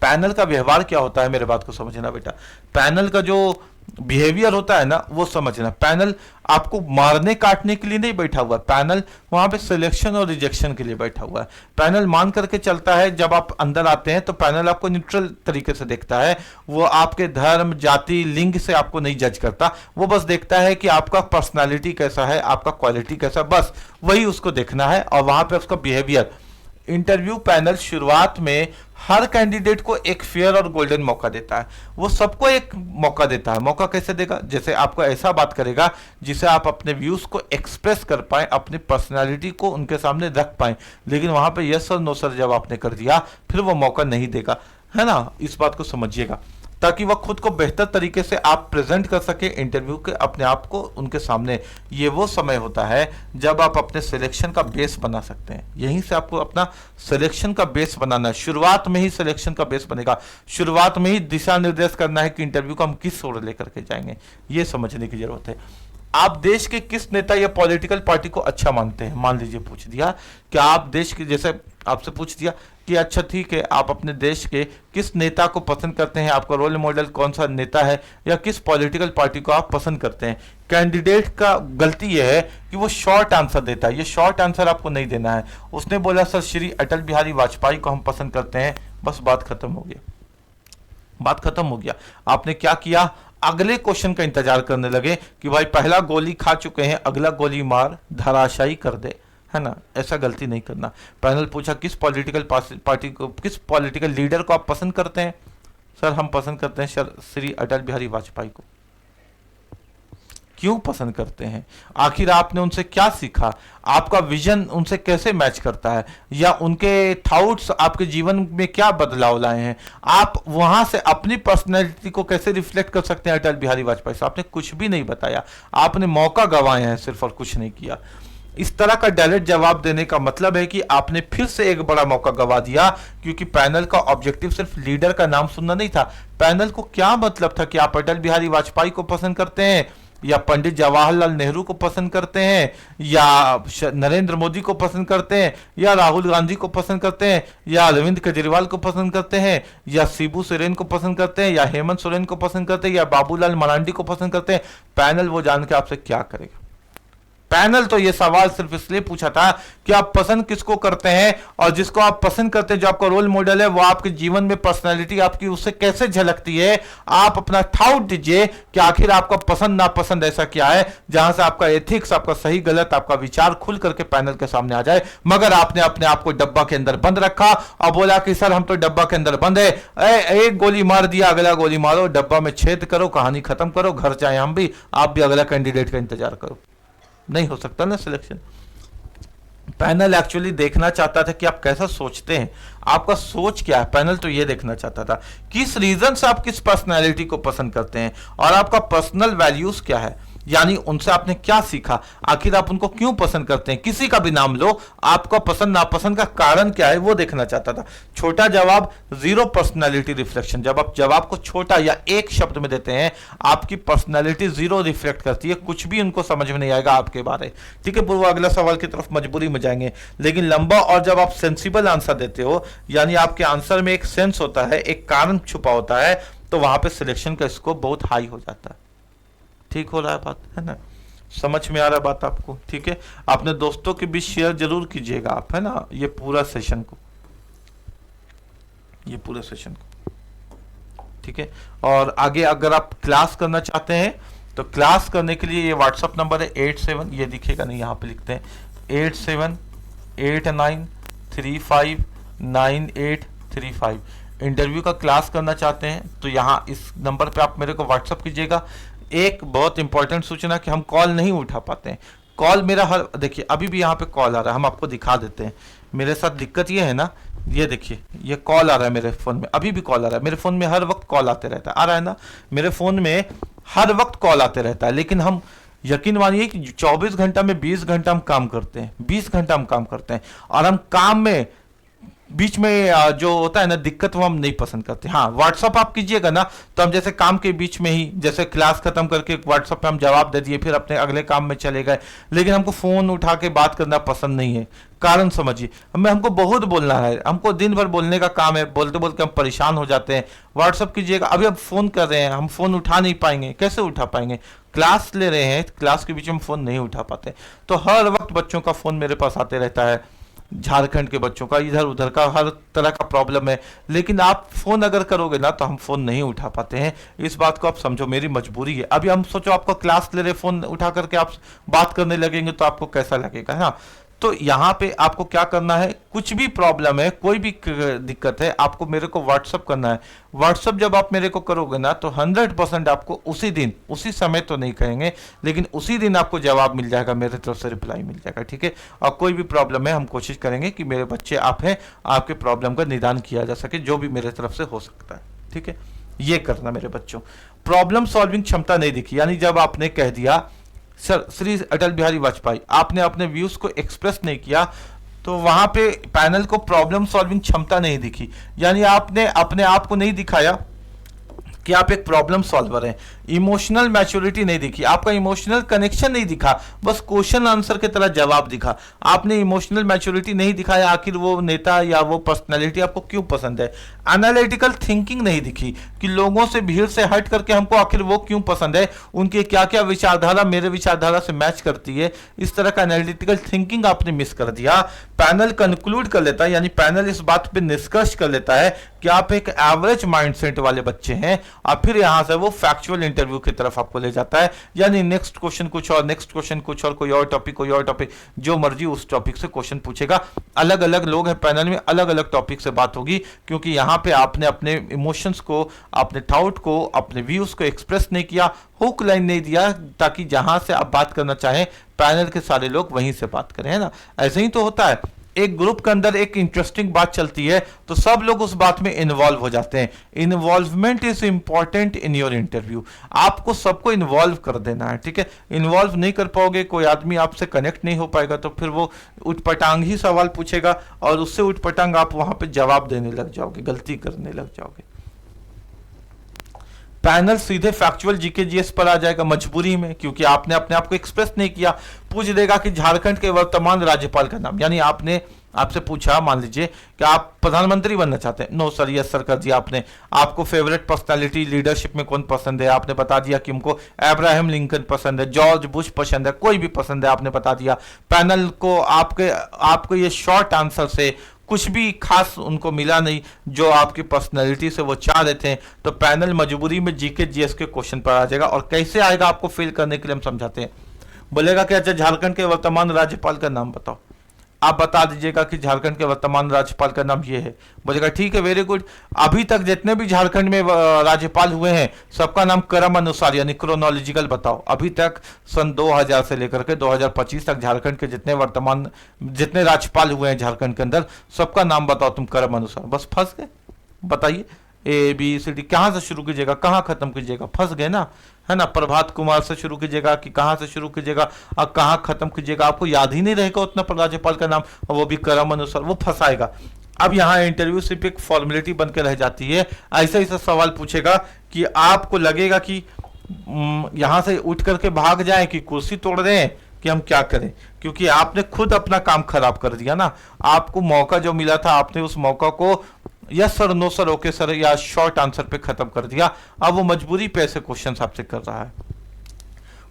S1: पैनल का व्यवहार क्या होता है, मेरे बात को समझना बेटा। पैनल का जो बिहेवियर होता है ना वो समझना। पैनल आपको मारने काटने के लिए नहीं बैठा हुआ, पैनल वहां पे सिलेक्शन और रिजेक्शन के लिए बैठा हुआ है। पैनल मान करके चलता है, जब आप अंदर आते हैं तो पैनल आपको न्यूट्रल तरीके से देखता है। वो आपके धर्म, जाति, लिंग से आपको नहीं जज करता, वो बस देखता है कि आपका पर्सनालिटी कैसा है, आपका क्वालिटी कैसा है, बस वही उसको देखना है। और वहां पे उसका बिहेवियर, इंटरव्यू पैनल शुरुआत में हर कैंडिडेट को एक फेयर और गोल्डन मौका देता है। वो सबको एक मौका देता है। मौका कैसे देगा? जैसे आपको ऐसा बात करेगा जिसे आप अपने व्यूज को एक्सप्रेस कर पाए, अपनी पर्सनालिटी को उनके सामने रख पाए। लेकिन वहां पे यस और नो सर जब आपने कर दिया, फिर वो मौका नहीं देगा, है ना। इस बात को समझिएगा, ताकि वह खुद को बेहतर तरीके से आप प्रेजेंट कर सके इंटरव्यू के अपने आप को उनके सामने। ये वो समय होता है जब आप अपने सिलेक्शन का बेस बना सकते हैं। यहीं से आपको अपना सिलेक्शन का बेस बनाना है। शुरुआत में ही सिलेक्शन का बेस बनेगा, शुरुआत में ही दिशा निर्देश करना है कि इंटरव्यू को हम किस ओर लेकर के जाएंगे, ये समझने की जरूरत है। आप देश के किस नेता या पॉलिटिकल पार्टी को अच्छा मानते हैं? मान लीजिए पूछ दिया कि आप देश के, जैसे आपसे पूछ दिया कि अच्छा ठीक है, आप अपने देश के किस नेता को पसंद करते हैं, आपका रोल मॉडल कौन सा नेता है, या किस पॉलिटिकल पार्टी को आप पसंद करते हैं। कैंडिडेट का गलती यह है कि वो शॉर्ट आंसर देता है। ये शॉर्ट आंसर आपको नहीं देना है। उसने बोला सर श्री अटल बिहारी वाजपेयी को हम पसंद करते हैं, बस बात खत्म हो गया, बात खत्म हो गया। आपने क्या किया? अगले क्वेश्चन का इंतजार करने लगे कि भाई पहला गोली खा चुके हैं, अगला गोली मार धराशायी कर दे, है ना। ऐसा गलती नहीं करना। पैनल पूछा किस पॉलिटिकल पार्टी को, किस पॉलिटिकल लीडर को आप पसंद करते हैं? सर हम पसंद करते हैं सर श्री अटल बिहारी वाजपेयी को। क्यों पसंद करते हैं, आखिर आपने उनसे क्या सीखा, आपका विजन उनसे कैसे मैच करता है, या उनके थॉट्स आपके जीवन में क्या बदलाव लाए हैं, आप वहां से अपनी पर्सनैलिटी को कैसे रिफ्लेक्ट कर सकते हैं। अटल बिहारी वाजपेयी साहब ने कुछ भी नहीं बताया, आपने मौका गंवाए हैं सिर्फ और कुछ नहीं किया। इस तरह का डायरेक्ट जवाब देने का मतलब है कि आपने फिर से एक बड़ा मौका गंवा दिया, क्योंकि पैनल का ऑब्जेक्टिव सिर्फ लीडर का नाम सुनना नहीं था। पैनल को क्या मतलब था कि आप अटल बिहारी वाजपेयी को पसंद करते हैं, या पंडित जवाहरलाल नेहरू को पसंद करते हैं, या नरेंद्र मोदी को पसंद करते हैं, या राहुल गांधी को पसंद करते हैं, या अरविंद केजरीवाल को पसंद करते हैं, या शिबू सोरेन को पसंद करते हैं, या हेमंत सोरेन को पसंद करते हैं, या बाबूलाल मरांडी को पसंद करते हैं। पैनल वो जान के आपसे क्या करेगा। पैनल तो ये सवाल सिर्फ इसलिए पूछा था कि आप पसंद किसको करते हैं, और जिसको आप पसंद करते हैं, जो आपका रोल मॉडल है, वो आपके जीवन में पर्सनालिटी आपकी उससे कैसे झलकती है। आप अपना थाउट दीजिए कि आखिर आपका पसंद नापसंद ऐसा क्या है, जहां से आपका एथिक्स, आपका सही गलत, आपका विचार खुल करके पैनल के सामने आ जाए। मगर आपने अपने आप को डब्बा के अंदर बंद रखा और बोला कि सर हम तो डब्बा के अंदर बंद है, एक गोली मार दिया, अगला गोली मारो, डब्बा में छेद करो, कहानी खत्म करो, घर जाए हम भी, आप भी अगला कैंडिडेट का इंतजार करो। नहीं हो सकता ना सिलेक्शन। पैनल एक्चुअली देखना चाहता था कि आप कैसा सोचते हैं, आपका सोच क्या है। पैनल तो ये देखना चाहता था किस रीजन से आप किस पर्सनालिटी को पसंद करते हैं, और आपका पर्सनल वैल्यूज क्या है, यानी उनसे आपने क्या सीखा, आखिर आप उनको क्यों पसंद करते हैं। किसी का भी नाम लो, आपका पसंद नापसंद का कारण क्या है वो देखना चाहता था। छोटा जवाब जीरो पर्सनालिटी रिफ्लेक्शन। जब आप जवाब को छोटा या एक शब्द में देते हैं, आपकी पर्सनालिटी जीरो रिफ्लेक्ट करती है, कुछ भी उनको समझ में नहीं आएगा आपके बारे। ठीक है, वो अगला सवाल की तरफ मजबूरी में जाएंगे, लेकिन लंबा। और जब आप सेंसिबल आंसर देते हो, यानी आपके आंसर में एक सेंस होता है, एक कारण छुपा होता है, तो वहां पर सिलेक्शन का स्कोप बहुत हाई हो जाता है। ठीक हो रहा है बात, है ना, समझ में आ रहा है बात आपको। ठीक है, अपने दोस्तों के बीच शेयर जरूर कीजिएगा आप, है ना, ये पूरा सेशन को। ठीक है, और आगे अगर आप क्लास करना चाहते हैं तो क्लास करने के लिए ये व्हाट्सअप नंबर है 87, ये दिखेगा नहीं, यहाँ पे लिखते हैं 8789359835। इंटरव्यू का क्लास करना चाहते हैं तो यहाँ इस नंबर पे आप मेरे को व्हाट्सअप कीजिएगा। एक बहुत इंपॉर्टेंट सूचना कि हम कॉल नहीं उठा पाते हैं। कॉल मेरा हर, देखिए अभी भी यहाँ पे कॉल आ रहा है, हम आपको दिखा देते हैं। मेरे साथ दिक्कत ये है ना, ये देखिए ये कॉल आ रहा है मेरे फ़ोन में, अभी भी कॉल आ रहा है मेरे फ़ोन में, हर वक्त कॉल आते रहता है, आ रहा है ना, मेरे फ़ोन में हर वक्त कॉल आते रहता है। लेकिन हम यकीन मानिए कि 24 घंटा में 20 घंटा हम काम करते हैं, 20 घंटा हम काम करते हैं, और हम काम में बीच में जो होता है ना दिक्कत, वो हम नहीं पसंद करते। हाँ, व्हाट्सअप आप कीजिएगा ना, तो हम जैसे काम के बीच में ही, जैसे क्लास खत्म करके व्हाट्सअप पे हम जवाब दे दिए, फिर अपने अगले काम में चले गए। लेकिन हमको फोन उठा के बात करना पसंद नहीं है। कारण समझिए, हमको बहुत बोलना है, हमको दिन भर बोलने का काम है, बोलते बोलते हम परेशान हो जाते हैं। व्हाट्सअप कीजिएगा, अभी आप फोन कर रहे हैं, हम फोन उठा नहीं पाएंगे, कैसे उठा पाएंगे, क्लास ले रहे हैं, क्लास के बीच में फोन नहीं उठा पाते। तो हर वक्त बच्चों का फोन मेरे पास आते रहता है, झारखंड के बच्चों का, इधर उधर का, हर तरह का प्रॉब्लम है। लेकिन आप फोन अगर करोगे ना तो हम फोन नहीं उठा पाते हैं। इस बात को आप समझो, मेरी मजबूरी है। अभी हम सोचो आपको क्लास ले रहे, फोन उठा करके आप बात करने लगेंगे तो आपको कैसा लगेगा, है ना। तो यहाँ पे आपको क्या करना है, कुछ भी प्रॉब्लम है, कोई भी दिक्कत है, आपको मेरे को व्हाट्सअप करना है। व्हाट्सअप जब आप मेरे को करोगे ना तो 100% आपको उसी दिन, उसी समय तो नहीं कहेंगे, लेकिन उसी दिन आपको जवाब मिल जाएगा, मेरे तरफ से रिप्लाई मिल जाएगा। ठीक है, और कोई भी प्रॉब्लम है हम कोशिश करेंगे कि मेरे बच्चे आप हैं, आपके प्रॉब्लम का निदान किया जा सके, जो भी मेरे तरफ से हो सकता है। ठीक है, ये करना मेरे बच्चों। प्रॉब्लम सॉल्विंग क्षमता नहीं दिखी, यानी जब आपने कह दिया सर श्री अटल बिहारी वाजपेयी, आपने अपने व्यूज को एक्सप्रेस नहीं किया, तो वहां पे पैनल को प्रॉब्लम सॉल्विंग क्षमता नहीं दिखी, यानी आपने अपने आप को नहीं दिखाया कि आप एक प्रॉब्लम सॉल्वर हैं। इमोशनल मैच्योरिटी नहीं दिखी, आपका इमोशनल कनेक्शन नहीं दिखा, बस क्वेश्चन आंसर की तरह जवाब दिखा। आपने इमोशनल मैच्योरिटी नहीं दिखाया, आखिर वो नेता या वो पर्सनालिटी आपको क्यों पसंद है। एनालिटिकल थिंकिंग नहीं दिखी कि लोगों से, भीड़ से हट करके हमको आखिर वो क्यों पसंद है, उनकी क्या क्या विचारधारा मेरे विचारधारा से मैच करती है, इस तरह का एनालिटिकल थिंकिंग आपने मिस कर दिया। पैनल कंक्लूड कर लेता है, यानी पैनल इस बात पे निष्कर्ष कर लेता है कि आप एक एवरेज माइंडसेट वाले बच्चे हैं, और फिर यहाँ से वो फैक्चुअल इंटरव्यू की तरफ आपको ले जाता है, यानी नेक्स्ट क्वेश्चन कुछ और, नेक्स्ट क्वेश्चन कुछ और, कोई और टॉपिक, जो मर्जी उस टॉपिक से क्वेश्चन पूछेगा। अलग अलग लोग हैं पैनल में, अलग अलग टॉपिक से बात होगी, क्योंकि यहाँ पे आपने अपने इमोशंस को, अपने थाउट को, अपने व्यूज को एक्सप्रेस नहीं किया, हुक लाइन नहीं दिया, ताकि जहां से आप बात करना चाहें पैनल के सारे लोग वहीं से बात करें, है ना। ऐसे ही तो होता है, एक ग्रुप के अंदर एक इंटरेस्टिंग बात चलती है तो सब लोग उस बात में इन्वॉल्व हो जाते हैं। Involvement is important in your interview. आपको सबको इन्वॉल्व कर देना है, ठीक है। इन्वॉल्व नहीं कर पाओगे, कोई आदमी आपसे कनेक्ट नहीं हो पाएगा, तो फिर वो उटपटांग ही सवाल पूछेगा और उससे उटपटांग आप वहां पे जवाब देने लग जाओगे, गलती करने लग जाओगे। पैनल सीधे फैक्चुअल जीके जीएस पर आ जाएगा मजबूरी में, क्योंकि आपने अपने आप को एक्सप्रेस नहीं किया। पूछ देगा कि झारखंड के वर्तमान राज्यपाल का नाम, यानी आपने आपसे पूछा, मान लीजिए कि आप प्रधानमंत्री बनना चाहते हैं, नो सर, यस सर कर दिया आपने। आपको फेवरेट पर्सनालिटी लीडरशिप में कौन पसंद है, आपने बता दिया कि हमको अब्राहम लिंकन पसंद है, जॉर्ज बुश पसंद है, कोई भी पसंद है, आपने बता दिया। पैनल को आपके ये शॉर्ट आंसर से कुछ भी खास उनको मिला नहीं जो आपकी पर्सनैलिटी से वो चाह रहे थे, तो पैनल मजबूरी में जीके जीएस के क्वेश्चन पर आ जाएगा। और कैसे आएगा आपको फेल करने के लिए हम समझाते हैं। बोलेगा कि अच्छा झारखंड के वर्तमान राज्यपाल का नाम बताओ, आप बता दीजिएगा कि झारखंड के वर्तमान राज्यपाल का नाम ये है। बोलेगा ठीक है, वेरी गुड। अभी तक जितने भी झारखंड में राज्यपाल हुए हैं सबका नाम क्रम अनुसार यानी क्रोनोलॉजिकल बताओ। अभी तक सन 2000 से लेकर के 2025 तक झारखंड के जितने राज्यपाल हुए हैं झारखंड के अंदर, सबका नाम बताओ तुम क्रम अनुसार। बस फंस गए। बताइए ABCD कहाँ से शुरू कीजिएगा, कहाँ खत्म कीजिएगा, फंस गए ना, है ना। प्रभात कुमार से शुरू कीजिएगा कि कहाँ से शुरू कीजिएगा और कहाँ खत्म कीजिएगा, आपको याद ही नहीं रहेगा उतना राज्यपाल का नाम, और वो भी क्रम अनुसार, वो फंसाएगा। अब यहाँ इंटरव्यू सिर्फ एक फॉर्मेलिटी बन के रह जाती है। ऐसा ऐसा सवाल पूछेगा कि आपको लगेगा कि यहाँ से उठ करके भाग जाए कि कुर्सी तोड़ दें कि हम क्या करें, क्योंकि आपने खुद अपना काम खराब कर दिया ना। आपको मौका जो मिला था, आपने उस मौका को yes sir, no sir, okay sir या शॉर्ट आंसर पे खत्म कर दिया। अब वो मजबूरी पे ऐसे क्वेश्चन आपसे कर रहा है।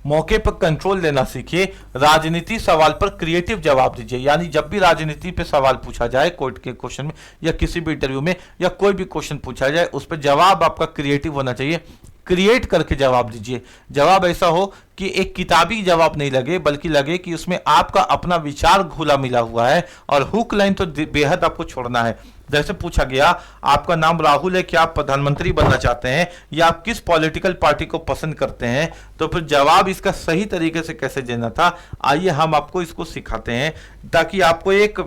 S1: मौके पर कंट्रोल लेना सीखिए। राजनीति सवाल पर क्रिएटिव जवाब दीजिए, यानी जब भी राजनीति पे सवाल पूछा जाए कोर्ट के क्वेश्चन में या किसी भी इंटरव्यू में या कोई भी क्वेश्चन पूछा जाए, उस पर जवाब आपका क्रिएटिव होना चाहिए। क्रिएट करके जवाब दीजिए। जवाब ऐसा हो कि एक किताबी जवाब नहीं लगे, बल्कि लगे कि उसमें आपका अपना विचार घुला मिला हुआ है। और हुक लाइन तो बेहद आपको छोड़ना है। जैसे पूछा गया आपका नाम राहुल है, क्या आप प्रधानमंत्री बनना चाहते हैं या आप किस पॉलिटिकल पार्टी को पसंद करते हैं, तो फिर जवाब इसका सही तरीके से कैसे देना था, आइए हम आपको इसको सिखाते हैं, ताकि आपको एक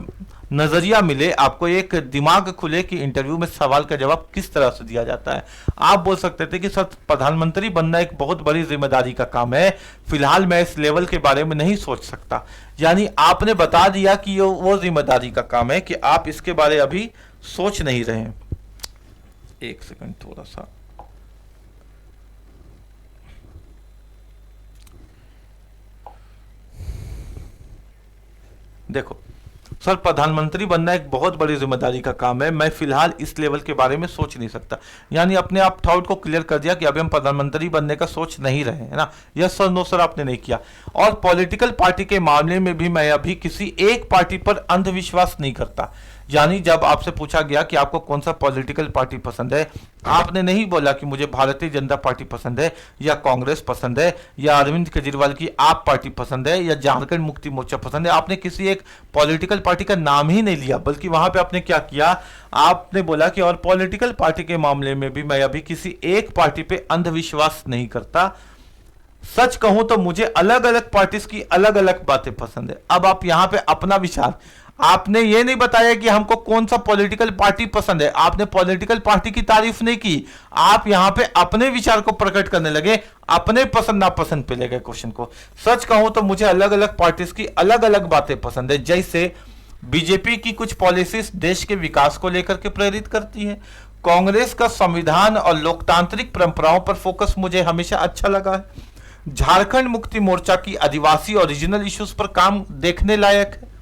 S1: नजरिया मिले, आपको एक दिमाग खुले कि इंटरव्यू में सवाल का जवाब किस तरह से दिया जाता है। आप बोल सकते थे कि सर प्रधानमंत्री बनना एक बहुत बड़ी जिम्मेदारी का काम है, फिलहाल मैं इस लेवल के बारे में नहीं सोच सकता। यानी आपने बता दिया कि वो जिम्मेदारी का काम है कि आप इसके बारे अभी सोच नहीं रहे। एक सेकंड, थोड़ा सा देखो, सर प्रधानमंत्री बनना एक बहुत बड़ी जिम्मेदारी का काम है, मैं फिलहाल इस लेवल के बारे में सोच नहीं सकता। यानी अपने आप थाउट को क्लियर कर दिया कि अभी हम प्रधानमंत्री बनने का सोच नहीं रहे, है ना। यस सर, नो सर आपने नहीं किया। और पॉलिटिकल पार्टी के मामले में भी मैं अभी किसी एक पार्टी पर अंधविश्वास नहीं करता। यानी जब आपसे पूछा गया कि आपको कौन सा पॉलिटिकल पार्टी पसंद है, आपने नहीं बोला कि मुझे भारतीय जनता पार्टी पसंद है या कांग्रेस पसंद है या अरविंद केजरीवाल की आप पार्टी पसंद है या झारखंड मुक्ति मोर्चा पसंद है। आपने किसी एक पॉलिटिकल पार्टी का नाम ही नहीं लिया, बल्कि वहां पे आपने क्या किया, आपने बोला कि और पॉलिटिकल पार्टी के मामले में भी मैं अभी किसी एक पार्टी पे अंधविश्वास नहीं करता। सच कहूं तो मुझे अलग अलग पार्टीज की अलग अलग बातें पसंद है। अब आप यहां पे अपना विचार, आपने ये नहीं बताया कि हमको कौन सा पॉलिटिकल पार्टी पसंद है, आपने पॉलिटिकल पार्टी की तारीफ नहीं की, आप यहां पे अपने विचार को प्रकट करने लगे, अपने पसंद नापसंद पे ले गए क्वेश्चन को। सच कहूं तो मुझे अलग अलग पार्टीज की अलग अलग बातें पसंद है। जैसे बीजेपी की कुछ पॉलिसीज देश के विकास को लेकर के प्रेरित करती है। कांग्रेस का संविधान और लोकतांत्रिक परंपराओं पर फोकस मुझे हमेशा अच्छा लगा है। झारखंड मुक्ति मोर्चा की आदिवासी और रीजनल इश्यूज पर काम देखने लायक है।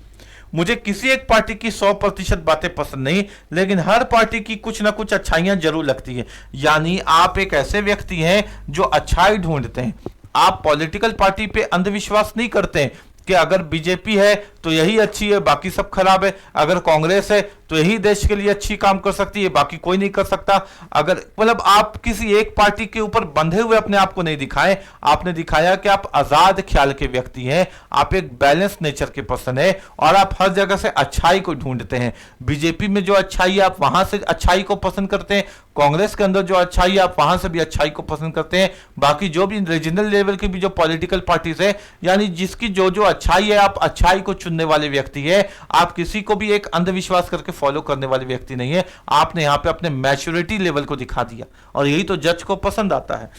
S1: मुझे किसी एक पार्टी की 100% बातें पसंद नहीं, लेकिन हर पार्टी की कुछ ना कुछ अच्छाइयां जरूर लगती है। यानी आप एक ऐसे व्यक्ति हैं जो अच्छाई ढूंढते हैं। आप पॉलिटिकल पार्टी पे अंधविश्वास नहीं करते हैं कि अगर बीजेपी है तो यही अच्छी है, बाकी सब खराब है। अगर कांग्रेस है तो यही देश के लिए अच्छी काम कर सकती है, बाकी कोई नहीं कर सकता। अगर मतलब आप किसी एक पार्टी के ऊपर बंधे हुए अपने आप को नहीं दिखाएं, आपने दिखाया कि आप आजाद ख्याल के व्यक्ति हैं, आप एक बैलेंस नेचर के पर्सन है और आप हर जगह से अच्छाई को ढूंढते हैं। बीजेपी में जो अच्छाई है आप वहां से अच्छाई को पसंद करते हैं, कांग्रेस के अंदर जो अच्छाई है आप वहां से भी अच्छाई को पसंद करते हैं। बाकी जो भी रीजनल लेवल की भी जो पॉलिटिकल पार्टीज है, यानी जिसकी जो जो अच्छाई है आप अच्छाई को चुनने वाले व्यक्ति है। आप किसी को भी एक अंधविश्वास करके फॉलो करने वाले व्यक्ति नहीं है। आपने यहां पे अपने मैच्योरिटी लेवल को दिखा दिया और यही तो जज को पसंद आता है।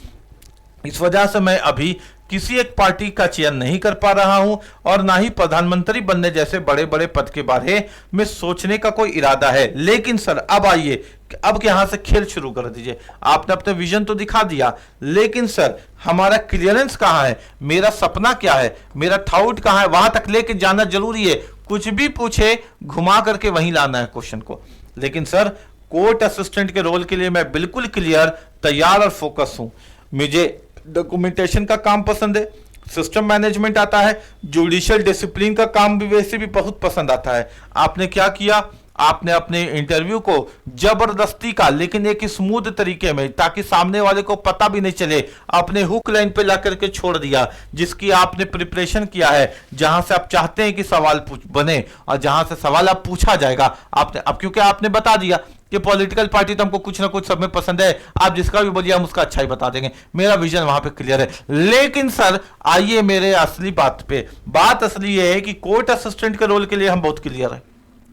S1: इस वजह से मैं अभी किसी एक पार्टी का चयन नहीं कर पा रहा हूं और ना ही प्रधानमंत्री बनने जैसे बड़े बड़े पद के बारे में सोचने का कोई इरादा है। लेकिन सर अब आइए, अब यहां से खेल शुरू कर दीजिए। आपने अपने विजन तो दिखा दिया, लेकिन सर हमारा क्लियरेंस कहां है, मेरा सपना क्या है, मेरा थाउट कहां है, वहां तक लेके जाना जरूरी है। कुछ भी पूछे घुमा करके वहीं लाना है क्वेश्चन को। लेकिन सर कोर्ट असिस्टेंट के रोल के लिए मैं बिल्कुल क्लियर, तैयार और फोकस हूं। मुझे डॉक्यूमेंटेशन का काम पसंद है, सिस्टम मैनेजमेंट आता है, जुडिशियल डिसिप्लिन का काम भी वैसे भी बहुत पसंद आता है। आपने क्या किया, आपने अपने इंटरव्यू को जबरदस्ती का लेकिन एक स्मूथ तरीके में, ताकि सामने वाले को पता भी नहीं चले, अपने हुक लाइन पे ला करके छोड़ दिया, जिसकी आपने प्रिपरेशन किया है, जहां से आप चाहते हैं कि सवाल बने और जहां से सवाल आप पूछा जाएगा। आपने अब क्योंकि आपने बता दिया कि पॉलिटिकल पार्टी तो हमको कुछ ना कुछ सब में पसंद है, आप जिसका भी बोलिए हम उसका अच्छा ही बता देंगे। मेरा विजन वहां पे क्लियर है। लेकिन सर आइए मेरे असली बात पे। बात असली ये है कि कोर्ट असिस्टेंट के रोल के लिए हम बहुत क्लियर है।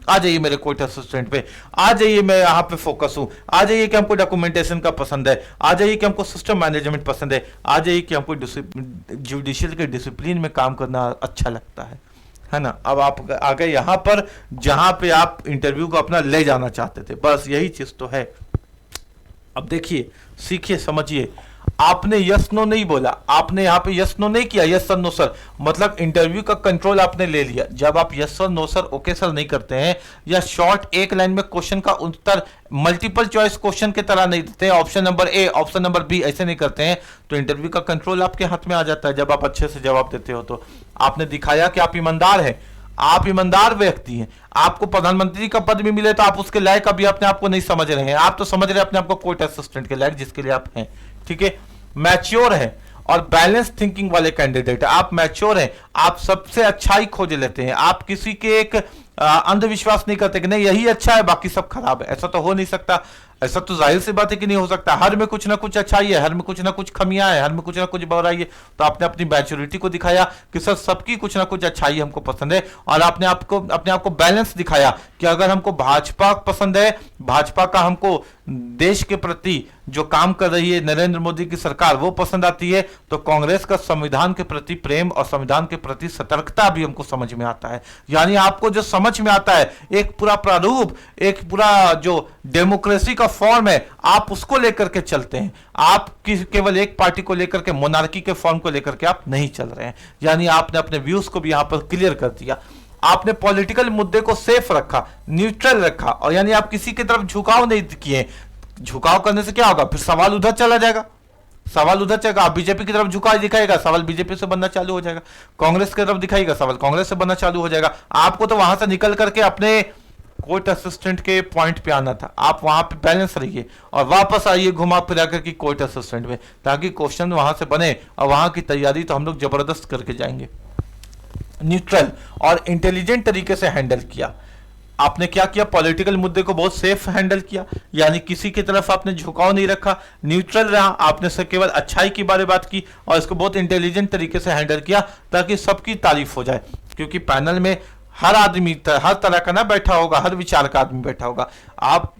S1: आ जाइए मेरे कोर्ट असिस्टेंट पे, आ जाइए, मैं यहाँ पे फोकस हूं। आ जाइए कि हमको डॉक्यूमेंटेशन का पसंद है, आ जाइए कि हमको सिस्टम मैनेजमेंट पसंद है, आ जाइए कि हमको जुडिशियल के डिसिप्लिन में काम करना अच्छा लगता है ना। अब आप आ गए यहां पर जहां पे आप इंटरव्यू को अपना ले जाना चाहते थे, बस यही चीज तो है। अब देखिए, सीखिए, समझिए। आपने यस नो नहीं बोला, आपने यहां पे यस नो नहीं किया, यस सर नो सर, मतलब इंटरव्यू का कंट्रोल आपने ले लिया। जब आप yes sir no sir okay sir नहीं करते हैं, या शॉर्ट एक लाइन में क्वेश्चन का उत्तर मल्टीपल चॉइस क्वेश्चन की तरह नहीं देते, option number A option number B ऐसे नहीं करते हैं, तो इंटरव्यू का कंट्रोल आपके हाथ में आ जाता है। जब आप अच्छे से जवाब देते हो तो आपने दिखाया कि आप ईमानदार हैं, आप ईमानदार व्यक्ति हैं। आपको प्रधानमंत्री का पद भी मिले तो आप उसके लायक अभी अपने आप को नहीं समझ रहे हैं, आप तो समझ रहे हैं अपने आप को कोर्ट असिस्टेंट के लायक, जिसके लिए आप हैं। ठीक है, मैच्योर है और बैलेंस थिंकिंग वाले कैंडिडेट है। आप मैच्योर हैं, आप सबसे अच्छाई खोज लेते हैं, आप किसी के एक अंधविश्वास नहीं करते कि नहीं यही अच्छा है बाकी सब खराब है। ऐसा तो हो नहीं सकता, ऐसा तो जाहिर सी बात है कि नहीं हो सकता। हर में कुछ ना कुछ अच्छाई है, हर में कुछ ना कुछ खमियां है, हर में कुछ ना कुछ बुराई है। तो आपने अपनी मैच्योरिटी को दिखाया कि सर सबकी कुछ ना कुछ अच्छाई हमको पसंद है, और आपने अपने आप को बैलेंस दिखाया कि अगर हमको भाजपा पसंद है, भाजपा का हमको देश के प्रति जो काम कर रही है नरेंद्र मोदी की सरकार वो पसंद आती है, तो कांग्रेस का संविधान के प्रति प्रेम और संविधान के प्रति सतर्कता भी हमको समझ में आता है। यानी आपको जो समझ में आता है, एक पूरा प्रारूप, एक पूरा जो डेमोक्रेसी का फॉर्म है, आप उसको लेकर के चलते हैं। आप केवल एक पार्टी को लेकर के, मोनार्की के फॉर्म को लेकर के आप नहीं चल रहे हैं। यानी आपने अपने व्यूज को भी यहां पर क्लियर कर दिया। आपने पॉलिटिकल मुद्दे को सेफ रखा, न्यूट्रल रखा, और यानी आप किसी की तरफ झुकाव नहीं किए। झुकाव करने से क्या होगा, फिर सवाल उधर चला जाएगा, सवाल उधर चलेगा। आप बीजेपी की तरफ झुकाव दिखाएगा, सवाल बीजेपी से बनना चालू हो जाएगा। कांग्रेस की तरफ दिखाएगा, सवाल कांग्रेस से बनना चालू हो जाएगा। आपको तो वहां से निकल करके अपने कोर्ट असिस्टेंट के पॉइंट पे आना था। आप वहां पे बैलेंस रहिए और वापस आइए घुमा फिरा करके कोर्ट असिस्टेंट में, ताकि क्वेश्चन वहां से बने। और वहां की तैयारी तो हम लोग जबरदस्त करके जाएंगे। न्यूट्रल और इंटेलिजेंट तरीके से हैंडल किया आपने। क्या किया, पॉलिटिकल मुद्दे को बहुत सेफ हैंडल किया, यानी किसी की तरफ आपने झुकाव नहीं रखा, न्यूट्रल रहा। आपने से केवल अच्छाई के बारे में बात की और इसको बहुत इंटेलिजेंट तरीके से हैंडल किया, ताकि सबकी तारीफ हो जाए। क्योंकि पैनल में हर आदमी हर तरह का ना बैठा होगा, हर विचार का आदमी बैठा होगा।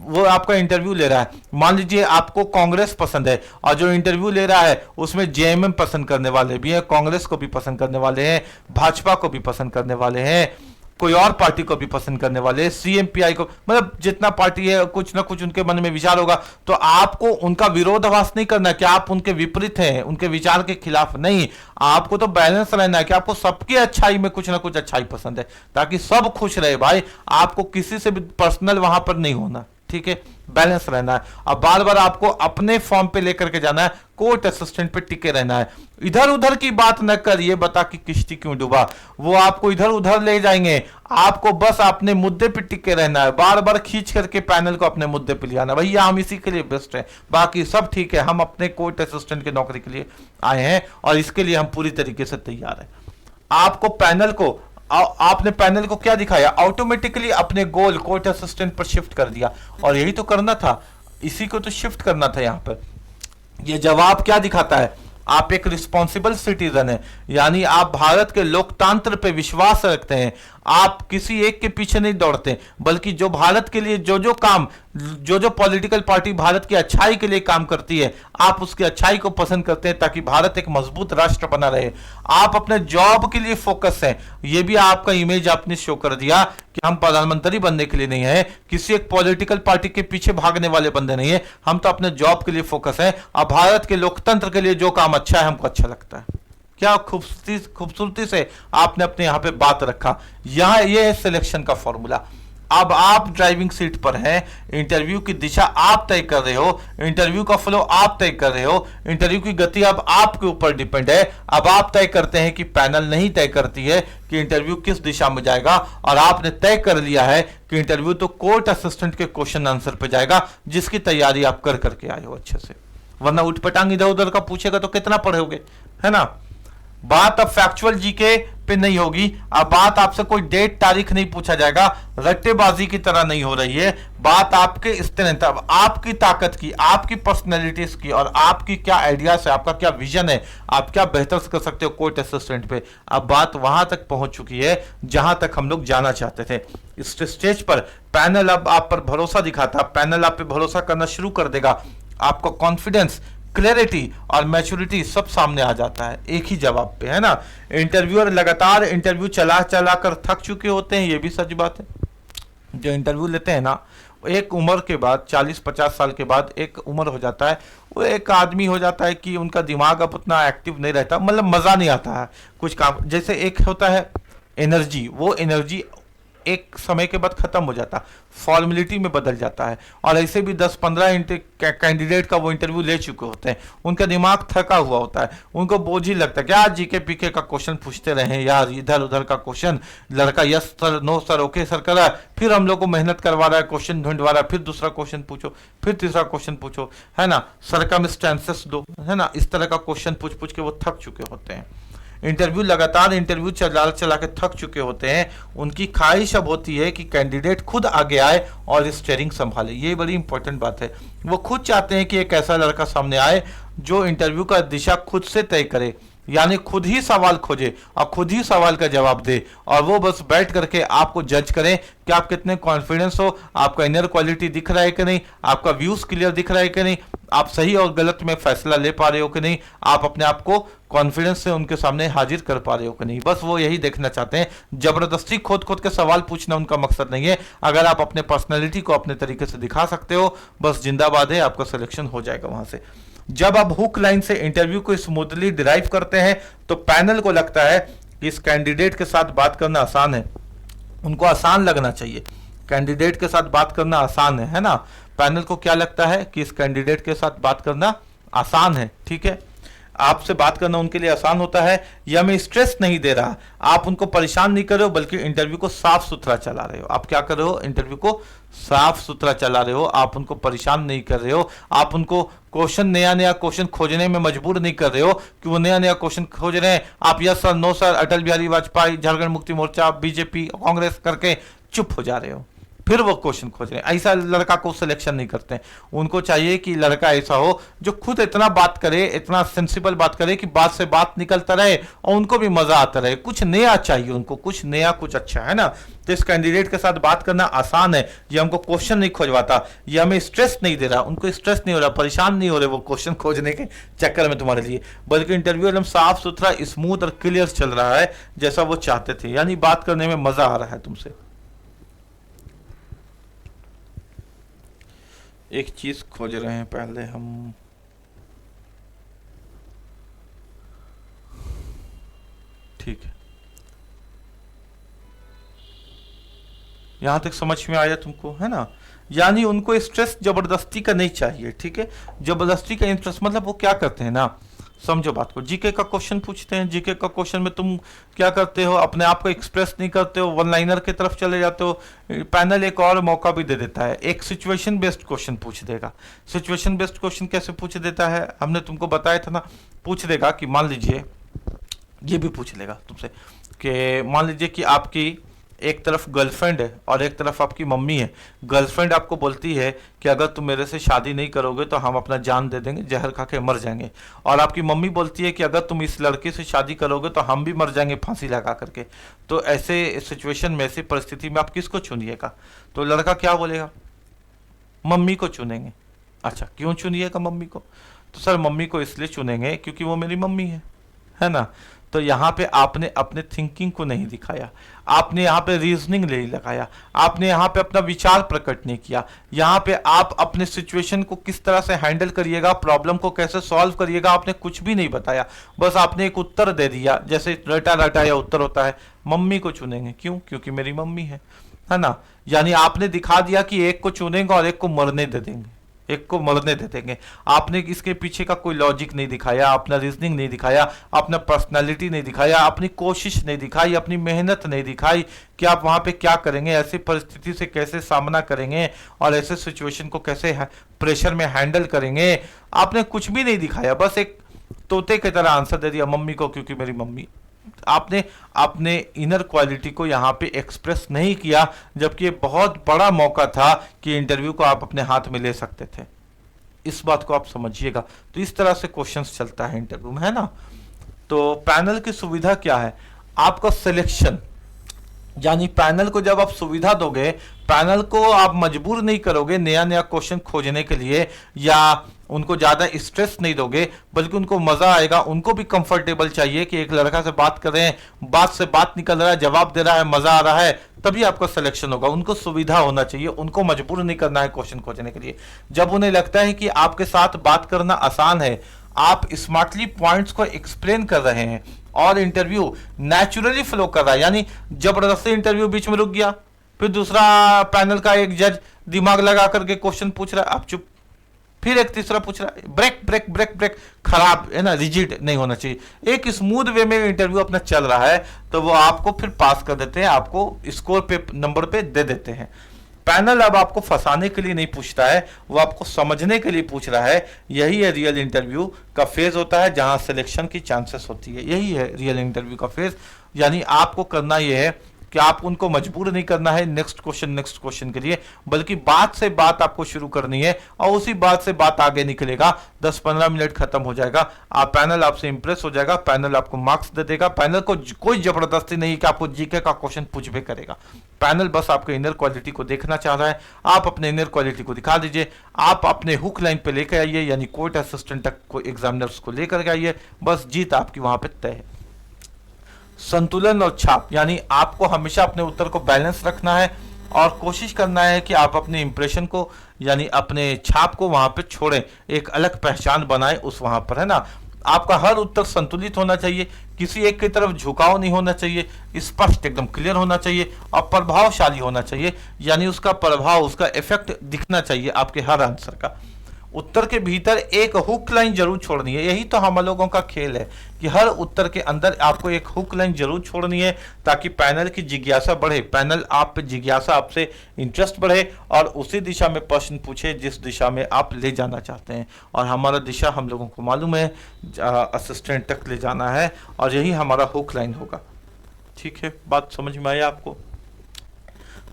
S1: वो आपका इंटरव्यू ले रहा है, मान लीजिए आपको कांग्रेस पसंद है, और जो इंटरव्यू ले रहा है उसमें जेएमएम पसंद करने वाले भी हैं, कांग्रेस को भी पसंद करने वाले हैं, भाजपा को भी पसंद करने वाले हैं, कोई और पार्टी को भी पसंद करने वाले, सीएमपीआई को, मतलब जितना पार्टी है कुछ ना कुछ उनके मन में विचार होगा। तो आपको उनका विरोधाभास नहीं करना कि आप उनके विपरीत हैं, उनके विचार के खिलाफ नहीं। आपको तो बैलेंस रहना है कि आपको सबकी अच्छाई में कुछ ना कुछ अच्छाई पसंद है, ताकि सब खुश रहे भाई। आपको किसी से भी पर्सनल वहां पर नहीं होना, ठीक है, बैलेंस रहना है। अब बार बार आपको अपने फॉर्म पे लेकर के जाना है, कोर्ट असिस्टेंट पे टिके रहना है। इधर उधर की बात न कर, ये बता कि किश्ती क्यों डूबा, वो आपको इधर उधर ले जाएंगे। आपको बस अपने मुद्दे पे टिके रहना है, बार बार खींच करके पैनल को अपने मुद्दे पे ले आना। भैया हम इसी के लिए बेस्ट है, बाकी सब ठीक है, हम अपने कोर्ट असिस्टेंट की नौकरी के लिए आए हैं और इसके लिए हम पूरी तरीके से तैयार हैं। आपको पैनल को आपने पैनल को क्या दिखाया, ऑटोमेटिकली अपने गोल कोर्ट असिस्टेंट पर शिफ्ट कर दिया। और यही तो करना था, इसी को तो शिफ्ट करना था। यहां पर ये जवाब क्या दिखाता है, आप एक रिस्पॉन्सिबल सिटीजन है, यानी आप भारत के लोकतंत्र पे विश्वास रखते हैं। आप किसी एक के पीछे नहीं दौड़ते, बल्कि जो भारत के लिए जो जो काम, जो जो पॉलिटिकल पार्टी भारत की अच्छाई के लिए काम करती है, आप उसकी अच्छाई को पसंद करते हैं, ताकि भारत एक मजबूत राष्ट्र बना रहे। आप अपने जॉब के लिए फोकस हैं, ये भी आपका इमेज आपने शो कर दिया कि हम प्रधानमंत्री बनने के लिए नहीं है, किसी एक पॉलिटिकल पार्टी के पीछे भागने वाले बंदे नहीं है, हम तो अपने जॉब के लिए फोकस है। अब भारत के लोकतंत्र के लिए जो काम अच्छा है, हमको अच्छा लगता है। क्या खूबसूरती से आपने अपने यहां पे बात रखा। यहां ये है सिलेक्शन का फॉर्मूला। अब आप ड्राइविंग सीट पर हैं, इंटरव्यू की दिशा आप तय कर रहे हो, इंटरव्यू का फ्लो आप तय कर रहे हो, इंटरव्यू की गति अब आपके ऊपर डिपेंड है। अब आप तय करते हैं कि पैनल नहीं तय करती है कि इंटरव्यू किस दिशा में जाएगा, और आपने तय कर लिया है कि इंटरव्यू तो कोर्ट असिस्टेंट के क्वेश्चन आंसर पे जाएगा, जिसकी तैयारी आप कर करके आए हो अच्छे से। वरना उठपटांग इधर उधर का पूछेगा तो कितना पढ़ोगे, है ना। बात अब फैक्चुअल जीके पे नहीं होगी, अब बात आपसे कोई डेट तारीख नहीं पूछा जाएगा, रट्टेबाजी की तरह नहीं हो रही है। बात आपके स्ट्रेंथ, अब आपकी ताकत की, आपकी पर्सनैलिटीज की, और आपकी क्या आइडियाज है, आपका क्या विजन है, आप क्या बेहतर कर सकते हो कोर्ट असिस्टेंट पे। अब बात वहां तक पहुंच चुकी है जहां तक हम लोग जाना चाहते थे। इस स्टेज पर पैनल अब आप पर भरोसा दिखाता, पैनल आप पे भरोसा करना शुरू कर देगा। आपका कॉन्फिडेंस, क्लैरिटी और मैच्योरिटी सब सामने आ जाता है एक ही जवाब पे, है ना। इंटरव्यूअर लगातार इंटरव्यू चला चला कर थक चुके होते हैं, ये भी सच बात है। जो इंटरव्यू लेते हैं ना, एक उम्र के बाद 40-50 साल के बाद एक उम्र हो जाता है, वो एक आदमी हो जाता है कि उनका दिमाग अब उतना एक्टिव नहीं रहता, मतलब मज़ा नहीं आता है कुछ काम। जैसे एक होता है एनर्जी, वो एनर्जी एक समय के बाद खत्म हो जाता, फॉर्मेलिटी में बदल जाता है। और ऐसे भी 10-15 कैंडिडेट का वो इंटरव्यू ले चुके होते हैं, उनका दिमाग थका हुआ होता है, उनको बोझ ही लगता है क्या जीके पीके का क्वेश्चन पूछते रहे यार, इधर उधर का क्वेश्चन। लड़का yes sir, no sir, okay sir कर रहा है, फिर हम लोग को मेहनत करवा रहा है, क्वेश्चन ढूंढवा रहा है, फिर दूसरा क्वेश्चन पूछो, फिर तीसरा क्वेश्चन पूछो, है ना, सरकमस्टेंसेस दो, है ना, इस तरह का क्वेश्चन पूछ पूछ के वो थक चुके होते हैं। इंटरव्यू लगातार इंटरव्यू चला चला के थक चुके होते हैं। उनकी ख्वाहिश अब होती है कि कैंडिडेट खुद आगे आए और स्टीयरिंग संभाले। ये बड़ी इंपॉर्टेंट बात है, वो खुद चाहते हैं कि एक ऐसा लड़का सामने आए जो इंटरव्यू का दिशा खुद से तय करे, यानी खुद ही सवाल खोजे और खुद ही सवाल का जवाब दे, और वो बस बैठ करके आपको जज करें कि आप कितने कॉन्फिडेंस हो, आपका इनर क्वालिटी दिख रहा है कि नहीं, आपका व्यूज क्लियर दिख रहा है कि नहीं, आप सही और गलत में फैसला ले पा रहे हो कि नहीं, आप अपने आप को कॉन्फिडेंस से उनके सामने हाजिर कर पा रहे हो कि नहीं। बस वो यही देखना चाहते हैं। जबरदस्ती खोद खोद के सवाल पूछना उनका मकसद नहीं है। अगर आप अपने पर्सनैलिटी को अपने तरीके से दिखा सकते हो, बस जिंदाबाद है, आपका सिलेक्शन हो जाएगा वहां से। जब आप हुक लाइन से इंटरव्यू को स्मूथली डिराइव करते हैं, तो पैनल को लगता है कि इस कैंडिडेट के साथ बात करना आसान है, उनको आसान लगना चाहिए। कैंडिडेट के साथ बात करना आसान है ना। पैनल को क्या लगता है कि इस कैंडिडेट के साथ बात करना आसान है, ठीक है, आपसे बात करना उनके लिए आसान होता है। या मैं स्ट्रेस नहीं दे रहा, आप उनको परेशान नहीं कर रहे हो, बल्कि इंटरव्यू को साफ सुथरा चला रहे हो। आप क्या कर रहे हो, इंटरव्यू को साफ सुथरा चला रहे हो, आप उनको परेशान नहीं कर रहे हो, आप उनको क्वेश्चन नया नया क्वेश्चन खोजने में मजबूर नहीं कर रहे हो कि वो नया नया क्वेश्चन खोज रहे हैं। आप yes sir, no sir, Atal Bihari Vajpayee, Jharkhand Mukti Morcha, BJP, Congress करके चुप हो जा रहे हो, फिर वो क्वेश्चन खोज रहे हैं। ऐसा लड़का को सिलेक्शन नहीं करते हैं। उनको चाहिए कि लड़का ऐसा हो जो खुद इतना बात करे, इतना सेंसिबल बात करे कि बात से बात निकलता रहे और उनको भी मजा आता रहे। कुछ नया चाहिए उनको, कुछ नया, कुछ अच्छा, है ना। तो इस कैंडिडेट के साथ बात करना आसान है। ये हमको क्वेश्चन नहीं खोजवाता, ये हमें स्ट्रेस नहीं दे रहा, उनको स्ट्रेस नहीं हो रहा, परेशान नहीं हो रहे वो क्वेश्चन खोजने के चक्कर में तुम्हारे लिए, बल्कि इंटरव्यू एकदम साफ सुथरा, स्मूथ और क्लियर चल रहा है जैसा वो चाहते थे। यानी बात करने में मजा आ रहा है तुमसे। एक चीज खोज रहे हैं पहले हम, ठीक है। यहाँ तक समझ में आया तुमको, है ना। यानी उनको स्ट्रेस जबरदस्ती का नहीं चाहिए, ठीक है। जबरदस्ती का इंटरेस्ट मतलब वो क्या करते हैं ना, समझो बात को। जीके का क्वेश्चन पूछते हैं, जीके का क्वेश्चन में तुम क्या करते हो, अपने आप को एक्सप्रेस नहीं करते हो, वन लाइनर की तरफ चले जाते हो। पैनल एक और मौका भी दे देता है, एक सिचुएशन बेस्ड क्वेश्चन पूछ देगा। सिचुएशन बेस्ड क्वेश्चन कैसे पूछ देता है, हमने तुमको बताया था ना। पूछ देगा कि मान लीजिए, ये भी पूछ लेगा तुमसे कि मान लीजिए कि आपकी एक तरफ गर्लफ्रेंड है और एक तरफ आपकी मम्मी है। गर्लफ्रेंड आपको बोलती है कि अगर तुम मेरे से शादी नहीं करोगे तो हम अपना जान दे देंगे, जहर खा के मर जाएंगे। और आपकी मम्मी बोलती है कि अगर तुम इस लड़के से शादी करोगे तो हम भी मर जाएंगे फांसी लगा करके। तो ऐसे सिचुएशन में, ऐसी परिस्थिति में आप किसको चुनिएगा? तो लड़का क्या बोलेगा? मम्मी को चुनेंगे। अच्छा, क्यों चुनिएगा मम्मी को? तो सर मम्मी को इसलिए चुनेंगे क्योंकि वो मेरी मम्मी है ना। तो यहाँ पे आपने अपने थिंकिंग को नहीं दिखाया, आपने यहाँ पे रीजनिंग नहीं लगाया, आपने यहाँ पे अपना विचार प्रकट नहीं किया। यहाँ पे आप अपने सिचुएशन को किस तरह से हैंडल करिएगा, प्रॉब्लम को कैसे सॉल्व करिएगा, आपने कुछ भी नहीं बताया। बस आपने एक उत्तर दे दिया, जैसे रटा रटाया उत्तर होता है। मम्मी को चुनेंगे, क्यों? क्योंकि मेरी मम्मी है ना। यानी आपने दिखा दिया कि एक को चुनेंगे और एक को मरने दे देंगे, एक को मरने दे देंगे। आपने इसके पीछे का कोई लॉजिक नहीं दिखाया, अपना रीजनिंग नहीं दिखाया, अपना पर्सनालिटी नहीं दिखाया, अपनी कोशिश नहीं दिखाई, अपनी मेहनत नहीं दिखाई कि आप वहां पे क्या करेंगे, ऐसी परिस्थिति से कैसे सामना करेंगे और ऐसे सिचुएशन को कैसे प्रेशर में हैंडल करेंगे। आपने कुछ भी नहीं दिखाया, बस एक तोते की तरह आंसर दे दिया, मम्मी को क्योंकि मेरी मम्मी। आपने अपने इनर क्वालिटी को यहाँ पे एक्सप्रेस नहीं किया, जबकि ये बहुत बड़ा मौका था कि इंटरव्यू को आप अपने हाथ में ले सकते थे। इस बात को आप समझिएगा। तो इस तरह से क्वेश्चंस चलता है इंटरव्यू में, है ना। तो पैनल की सुविधा क्या है? आपका सिलेक्शन, यानी पैनल को जब आप सुविधा दोगे, पैनल को आप मजबूर नहीं करोगे नया नया क्वेश्चन खोजने के लिए, या उनको ज्यादा स्ट्रेस नहीं दोगे, बल्कि उनको मजा आएगा। उनको भी कंफर्टेबल चाहिए कि एक लड़का से बात कर रहे हैं, बात से बात निकल रहा है, जवाब दे रहा है, मजा आ रहा है, तभी आपका सिलेक्शन होगा। उनको सुविधा होना चाहिए, उनको मजबूर नहीं करना है क्वेश्चन खोजने के लिए। जब उन्हें लगता है कि आपके साथ बात करना आसान है, आप स्मार्टली पॉइंट्स को एक्सप्लेन कर रहे हैं और इंटरव्यू नेचुरली फ्लो कर रहा है, यानी जबरदस्ती इंटरव्यू बीच में रुक गया, फिर दूसरा पैनल का एक जज दिमाग लगा करके क्वेश्चन पूछ रहा है, आप चुप, फिर एक तीसरा पूछ रहा है, ब्रेक ब्रेक ब्रेक ब्रेक, खराब है ना, रिजिड नहीं होना चाहिए। एक स्मूथ वे में इंटरव्यू अपना चल रहा है तो वो आपको फिर पास कर देते हैं, आपको स्कोर पे नंबर पे दे देते हैं। पैनल अब आपको फंसाने के लिए नहीं पूछता है, वो आपको समझने के लिए पूछ रहा है। यही है रियल इंटरव्यू का फेज होता है, जहां सिलेक्शन की चांसेस होती है। यही है रियल इंटरव्यू का फेज। यानी आपको करना यह है कि आप उनको मजबूर नहीं करना है नेक्स्ट क्वेश्चन के लिए, बल्कि बात से बात आपको शुरू करनी है और उसी बात से बात आगे निकलेगा। 10-15 मिनट खत्म हो जाएगा, आप पैनल आपसे इंप्रेस हो जाएगा, पैनल आपको मार्क्स दे देगा। पैनल को कोई जबरदस्ती नहीं कि आपको जीके का क्वेश्चन पूछ भी करेगा। पैनल बस आपके इनर क्वालिटी को देखना चाह रहा है, आप अपने इनर क्वालिटी को दिखा दीजिए। आप अपने हुक लाइन पे लेकर आइए, यानी कोर्ट असिस्टेंट तक को एग्जामिनर्स को लेकर आइए, बस जीत आपकी वहां पे तय है। संतुलन और छाप, यानी आपको हमेशा अपने उत्तर को बैलेंस रखना है और कोशिश करना है कि आप अपने इंप्रेशन को, यानी अपने छाप को वहां पे छोड़ें, एक अलग पहचान बनाए उस वहां पर, है ना। आपका हर उत्तर संतुलित होना चाहिए, किसी एक की तरफ झुकाव नहीं होना चाहिए, स्पष्ट एकदम क्लियर होना चाहिए और प्रभावशाली होना चाहिए, यानी उसका प्रभाव, उसका इफेक्ट दिखना चाहिए आपके हर आंसर का। उत्तर के भीतर एक हुक लाइन जरूर छोड़नी है। यही तो हम लोगों का खेल है कि हर उत्तर के अंदर आपको एक हुक लाइन जरूर छोड़नी है, ताकि पैनल की जिज्ञासा बढ़े, पैनल आप पे जिज्ञासा, आपसे इंटरेस्ट बढ़े और उसी दिशा में प्रश्न पूछे जिस दिशा में आप ले जाना चाहते हैं। और हमारा दिशा हम लोगों को मालूम है, असिस्टेंट तक ले जाना है, और यही हमारा हुक लाइन होगा। ठीक है, बात समझ में आई आपको?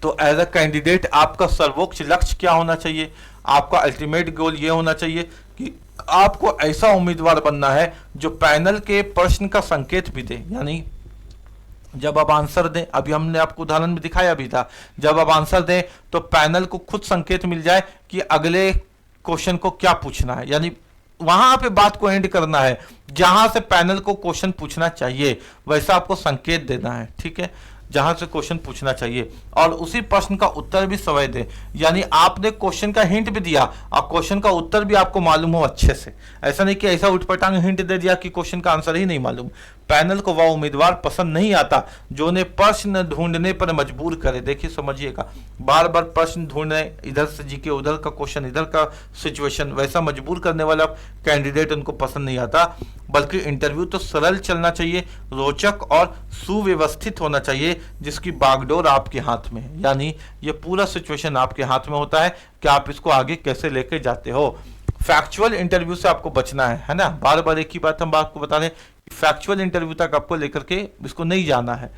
S1: तो एज अ कैंडिडेट आपका सर्वोच्च लक्ष्य क्या होना चाहिए? आपका अल्टीमेट गोल ये होना चाहिए कि आपको ऐसा उम्मीदवार बनना है जो पैनल के प्रश्न का संकेत भी दे। यानी जब आप आंसर दें, अभी हमने आपको उदाहरण में दिखाया भी था, जब आप आंसर दें तो पैनल को खुद संकेत मिल जाए कि अगले क्वेश्चन को क्या पूछना है। यानी वहां पे बात को एंड करना है जहां से पैनल को क्वेश्चन पूछना चाहिए, वैसा आपको संकेत देना है। ठीक है, जहां से क्वेश्चन पूछना चाहिए और उसी प्रश्न का उत्तर भी समय दे। यानी आपने क्वेश्चन का हिंट भी दिया और क्वेश्चन का उत्तर भी आपको मालूम हो अच्छे से। ऐसा नहीं कि ऐसा उठपटांग हिंट दे दिया कि क्वेश्चन का आंसर ही नहीं मालूम। पैनल को वह उम्मीदवार पसंद नहीं आता जो उन्हें प्रश्न ढूंढने पर मजबूर करे। देखिए समझिएगा, बार बार प्रश्न ढूंढने, इधर से जीके उधर का क्वेश्चन, इधर का सिचुएशन, वैसा मजबूर करने वाला कैंडिडेट उनको पसंद नहीं आता। बल्कि इंटरव्यू तो सरल चलना चाहिए, रोचक और सुव्यवस्थित होना चाहिए, जिसकी बागडोर आपके हाथ में है। यानी ये पूरा सिचुएशन आपके हाथ में होता है कि आप इसको आगे कैसे लेके जाते हो। फैक्चुअल इंटरव्यू से आपको बचना है ना। बार बार एक ही बात हम आपको बता रहे हैं, फैक्चुअल इंटरव्यू तक आपको लेकर के इसको नहीं जाना है।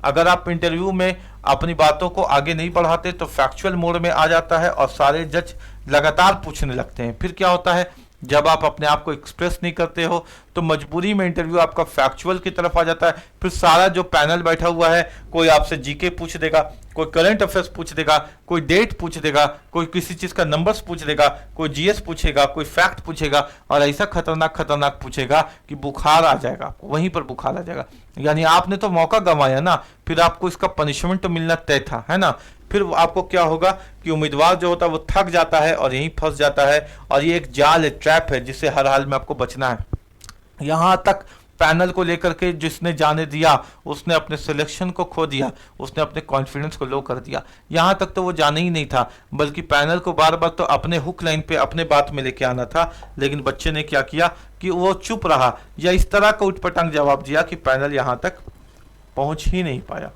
S1: अगर आप इंटरव्यू में अपनी बातों को आगे नहीं बढ़ाते तो फैक्चुअल मोड में आ जाता है और सारे जज लगातार पूछने लगते हैं। फिर क्या होता है, जब आप अपने आप को एक्सप्रेस नहीं करते हो तो मजबूरी में इंटरव्यू आपका फैक्चुअल की तरफ आ जाता है। फिर सारा जो पैनल बैठा हुआ है, कोई आपसे जीके पूछ देगा, कोई करंट अफेयर्स पूछ देगा, कोई डेट पूछ देगा, कोई किसी चीज का नंबर्स पूछ देगा, कोई जीएस पूछेगा, कोई फैक्ट पूछेगा, और ऐसा खतरनाक खतरनाक पूछेगा कि बुखार आ जाएगा आपको, वहीं पर बुखार आ जाएगा। यानी आपने तो मौका गंवाया ना, फिर आपको इसका पनिशमेंट तो मिलना तय था, है ना। फिर आपको क्या होगा कि उम्मीदवार जो होता है वो थक जाता है और यहीं फंस जाता है, और ये एक जाल है, ट्रैप है, जिससे हर हाल में आपको बचना है। यहां तक पैनल को लेकर के जिसने जाने दिया उसने अपने सिलेक्शन को खो दिया, उसने अपने कॉन्फिडेंस को लो कर दिया। यहां तक तो वो जाने ही नहीं था, बल्कि पैनल को बार बार तो अपने हुक लाइन पे अपने बात में लेके आना था। लेकिन बच्चे ने क्या किया कि वो चुप रहा या इस तरह का उटपटांग जवाब दिया कि पैनल यहां तक पहुंच ही नहीं पाया।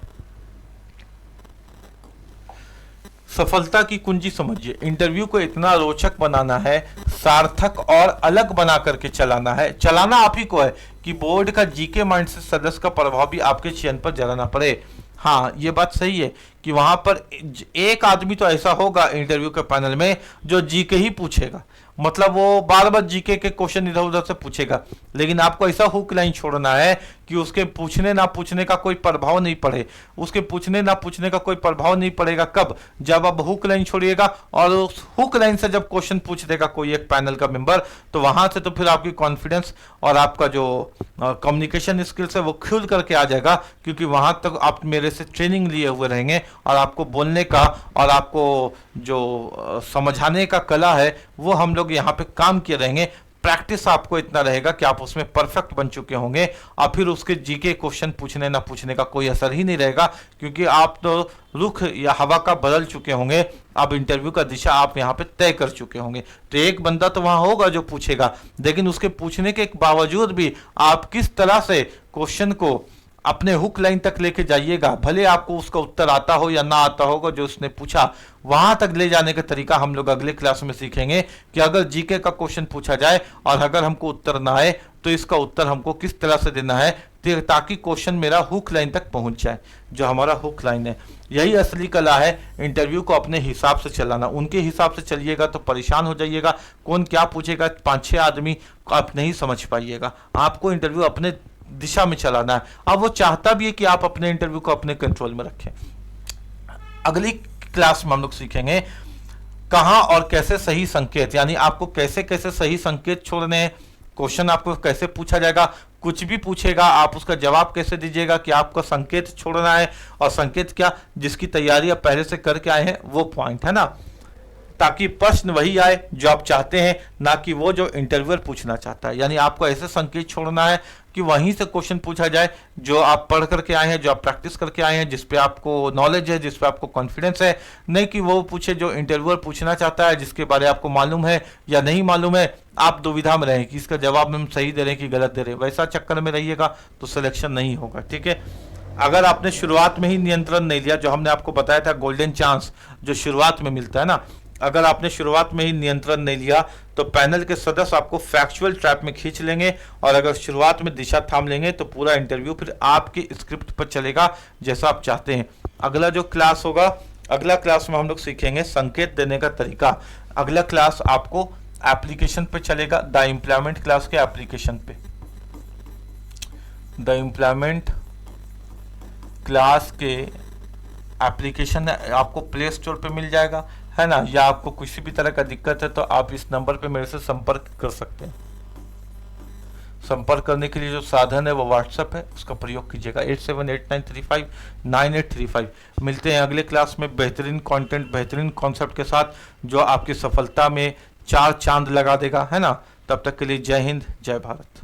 S1: सफलता की कुंजी समझिए, इंटरव्यू को इतना रोचक बनाना है, सार्थक और अलग बना करके चलाना है। चलाना आप ही को है कि बोर्ड का जीके माइंडसेट सदस्य का प्रभाव भी आपके चयन पर जरा ना पड़े। हाँ, ये बात सही है कि वहां पर एक आदमी तो ऐसा होगा इंटरव्यू के पैनल में जो जीके ही पूछेगा, मतलब वो बार बार जीके के क्वेश्चन इधर उधर से पूछेगा। लेकिन आपको ऐसा हुक लाइन छोड़ना है कि उसके पूछने ना पूछने का कोई प्रभाव नहीं पड़े। उसके पूछने ना पूछने का कोई प्रभाव नहीं पड़ेगा कब, जब आप हुक लाइन छोड़िएगा और उस हुक लाइन से जब क्वेश्चन पूछ देगा कोई एक पैनल का मेंबर, तो वहां से तो फिर आपकी कॉन्फिडेंस और आपका जो कम्युनिकेशन स्किल्स है वो खुल करके आ जाएगा, क्योंकि वहां तक आप मेरे से ट्रेनिंग लिए हुए रहेंगे और आपको बोलने का और आपको जो समझाने का कला है वो हम लोग यहाँ पे काम किए रहेंगे। प्रैक्टिस आपको इतना रहेगा कि आप उसमें परफेक्ट बन चुके होंगे, और फिर उसके जीके क्वेश्चन पूछने ना पूछने का कोई असर ही नहीं रहेगा, क्योंकि आप तो रुख या हवा का बदल चुके होंगे। अब इंटरव्यू का दिशा आप यहाँ पे तय कर चुके होंगे। तो एक बंदा तो वहां होगा जो पूछेगा, लेकिन उसके पूछने के बावजूद भी आप किस तरह से क्वेश्चन को अपने हुक लाइन तक लेके जाइएगा, भले आपको उसका उत्तर आता हो या ना आता होगा जो उसने पूछा, वहां तक ले जाने का तरीका हम लोग अगले क्लास में सीखेंगे कि अगर जीके का क्वेश्चन पूछा जाए और अगर हमको उत्तर ना आए तो इसका उत्तर हमको किस तरह से देना है, ताकि क्वेश्चन मेरा हुक लाइन तक पहुंच जाए, जो हमारा हुक लाइन है। यही असली कला है, इंटरव्यू को अपने हिसाब से चलाना। उनके हिसाब से चलिएगा तो परेशान हो जाइएगा, कौन क्या पूछेगा 5-6 आदमी आप नहीं समझ पाइएगा। आपको इंटरव्यू अपने दिशा में चलाना है। अब वो चाहता भी है कि आप अपने इंटरव्यू को अपने कंट्रोल में रखें। अगली क्लास में हम लोग सीखेंगे कहां और कैसे सही संकेत, यानी आपको कैसे कैसे सही संकेत छोड़ने हैं, क्वेश्चन आपको कैसे पूछा जाएगा, कुछ भी पूछेगा आप उसका जवाब कैसे दीजिएगा कि आपको संकेत छोड़ना है, और संकेत क्या, जिसकी तैयारी आप पहले से करके आए हैं वो पॉइंट है ना, ताकि प्रश्न वही आए जो आप चाहते हैं, ना कि वो जो इंटरव्यूअर पूछना चाहता है। यानी आपको ऐसे संकेत छोड़ना है कि वहीं से क्वेश्चन पूछा जाए जो आप पढ़ करके आए हैं, जो आप प्रैक्टिस करके आए हैं, जिस पे आपको नॉलेज है, जिस पे आपको कॉन्फिडेंस है, नहीं कि वो पूछे जो इंटरव्यूअर पूछना चाहता है, जिसके बारे आपको मालूम है या नहीं मालूम है, आप दुविधा में रहें कि इसका जवाब हम सही दे रहे हैं कि गलत दे रहे हैं। वैसा चक्कर में रहिएगा तो सिलेक्शन नहीं होगा, ठीक है। अगर आपने शुरुआत में ही नियंत्रण नहीं लिया, जो हमने आपको बताया था गोल्डन चांस जो शुरुआत में मिलता है ना, अगर आपने शुरुआत में ही नियंत्रण नहीं लिया तो पैनल के सदस्य आपको फैक्चुअल ट्रैप में खींच लेंगे, और अगर शुरुआत में दिशा थाम लेंगे तो पूरा इंटरव्यू फिर आपकी स्क्रिप्ट पर चलेगा जैसा आप चाहते हैं। अगला जो क्लास होगा, अगला क्लास में हम लोग सीखेंगे संकेत देने का तरीका। अगला क्लास आपको एप्लीकेशन पे चलेगा, द एम्प्लॉयमेंट क्लास के एप्लीकेशन पे। द एम्प्लॉयमेंट क्लास के एप्लीकेशन आपको प्ले स्टोर पे मिल जाएगा, है ना, या आपको किसी भी तरह का दिक्कत है तो आप इस नंबर पे मेरे से संपर्क कर सकते हैं। संपर्क करने के लिए जो साधन है वो व्हाट्सएप है, उसका प्रयोग कीजिएगा 8789359835। मिलते हैं अगले क्लास में बेहतरीन कंटेंट, बेहतरीन कॉन्सेप्ट के साथ जो आपकी सफलता में 4 चांद लगा देगा, है ना। तब तक के लिए जय हिंद, जय भारत।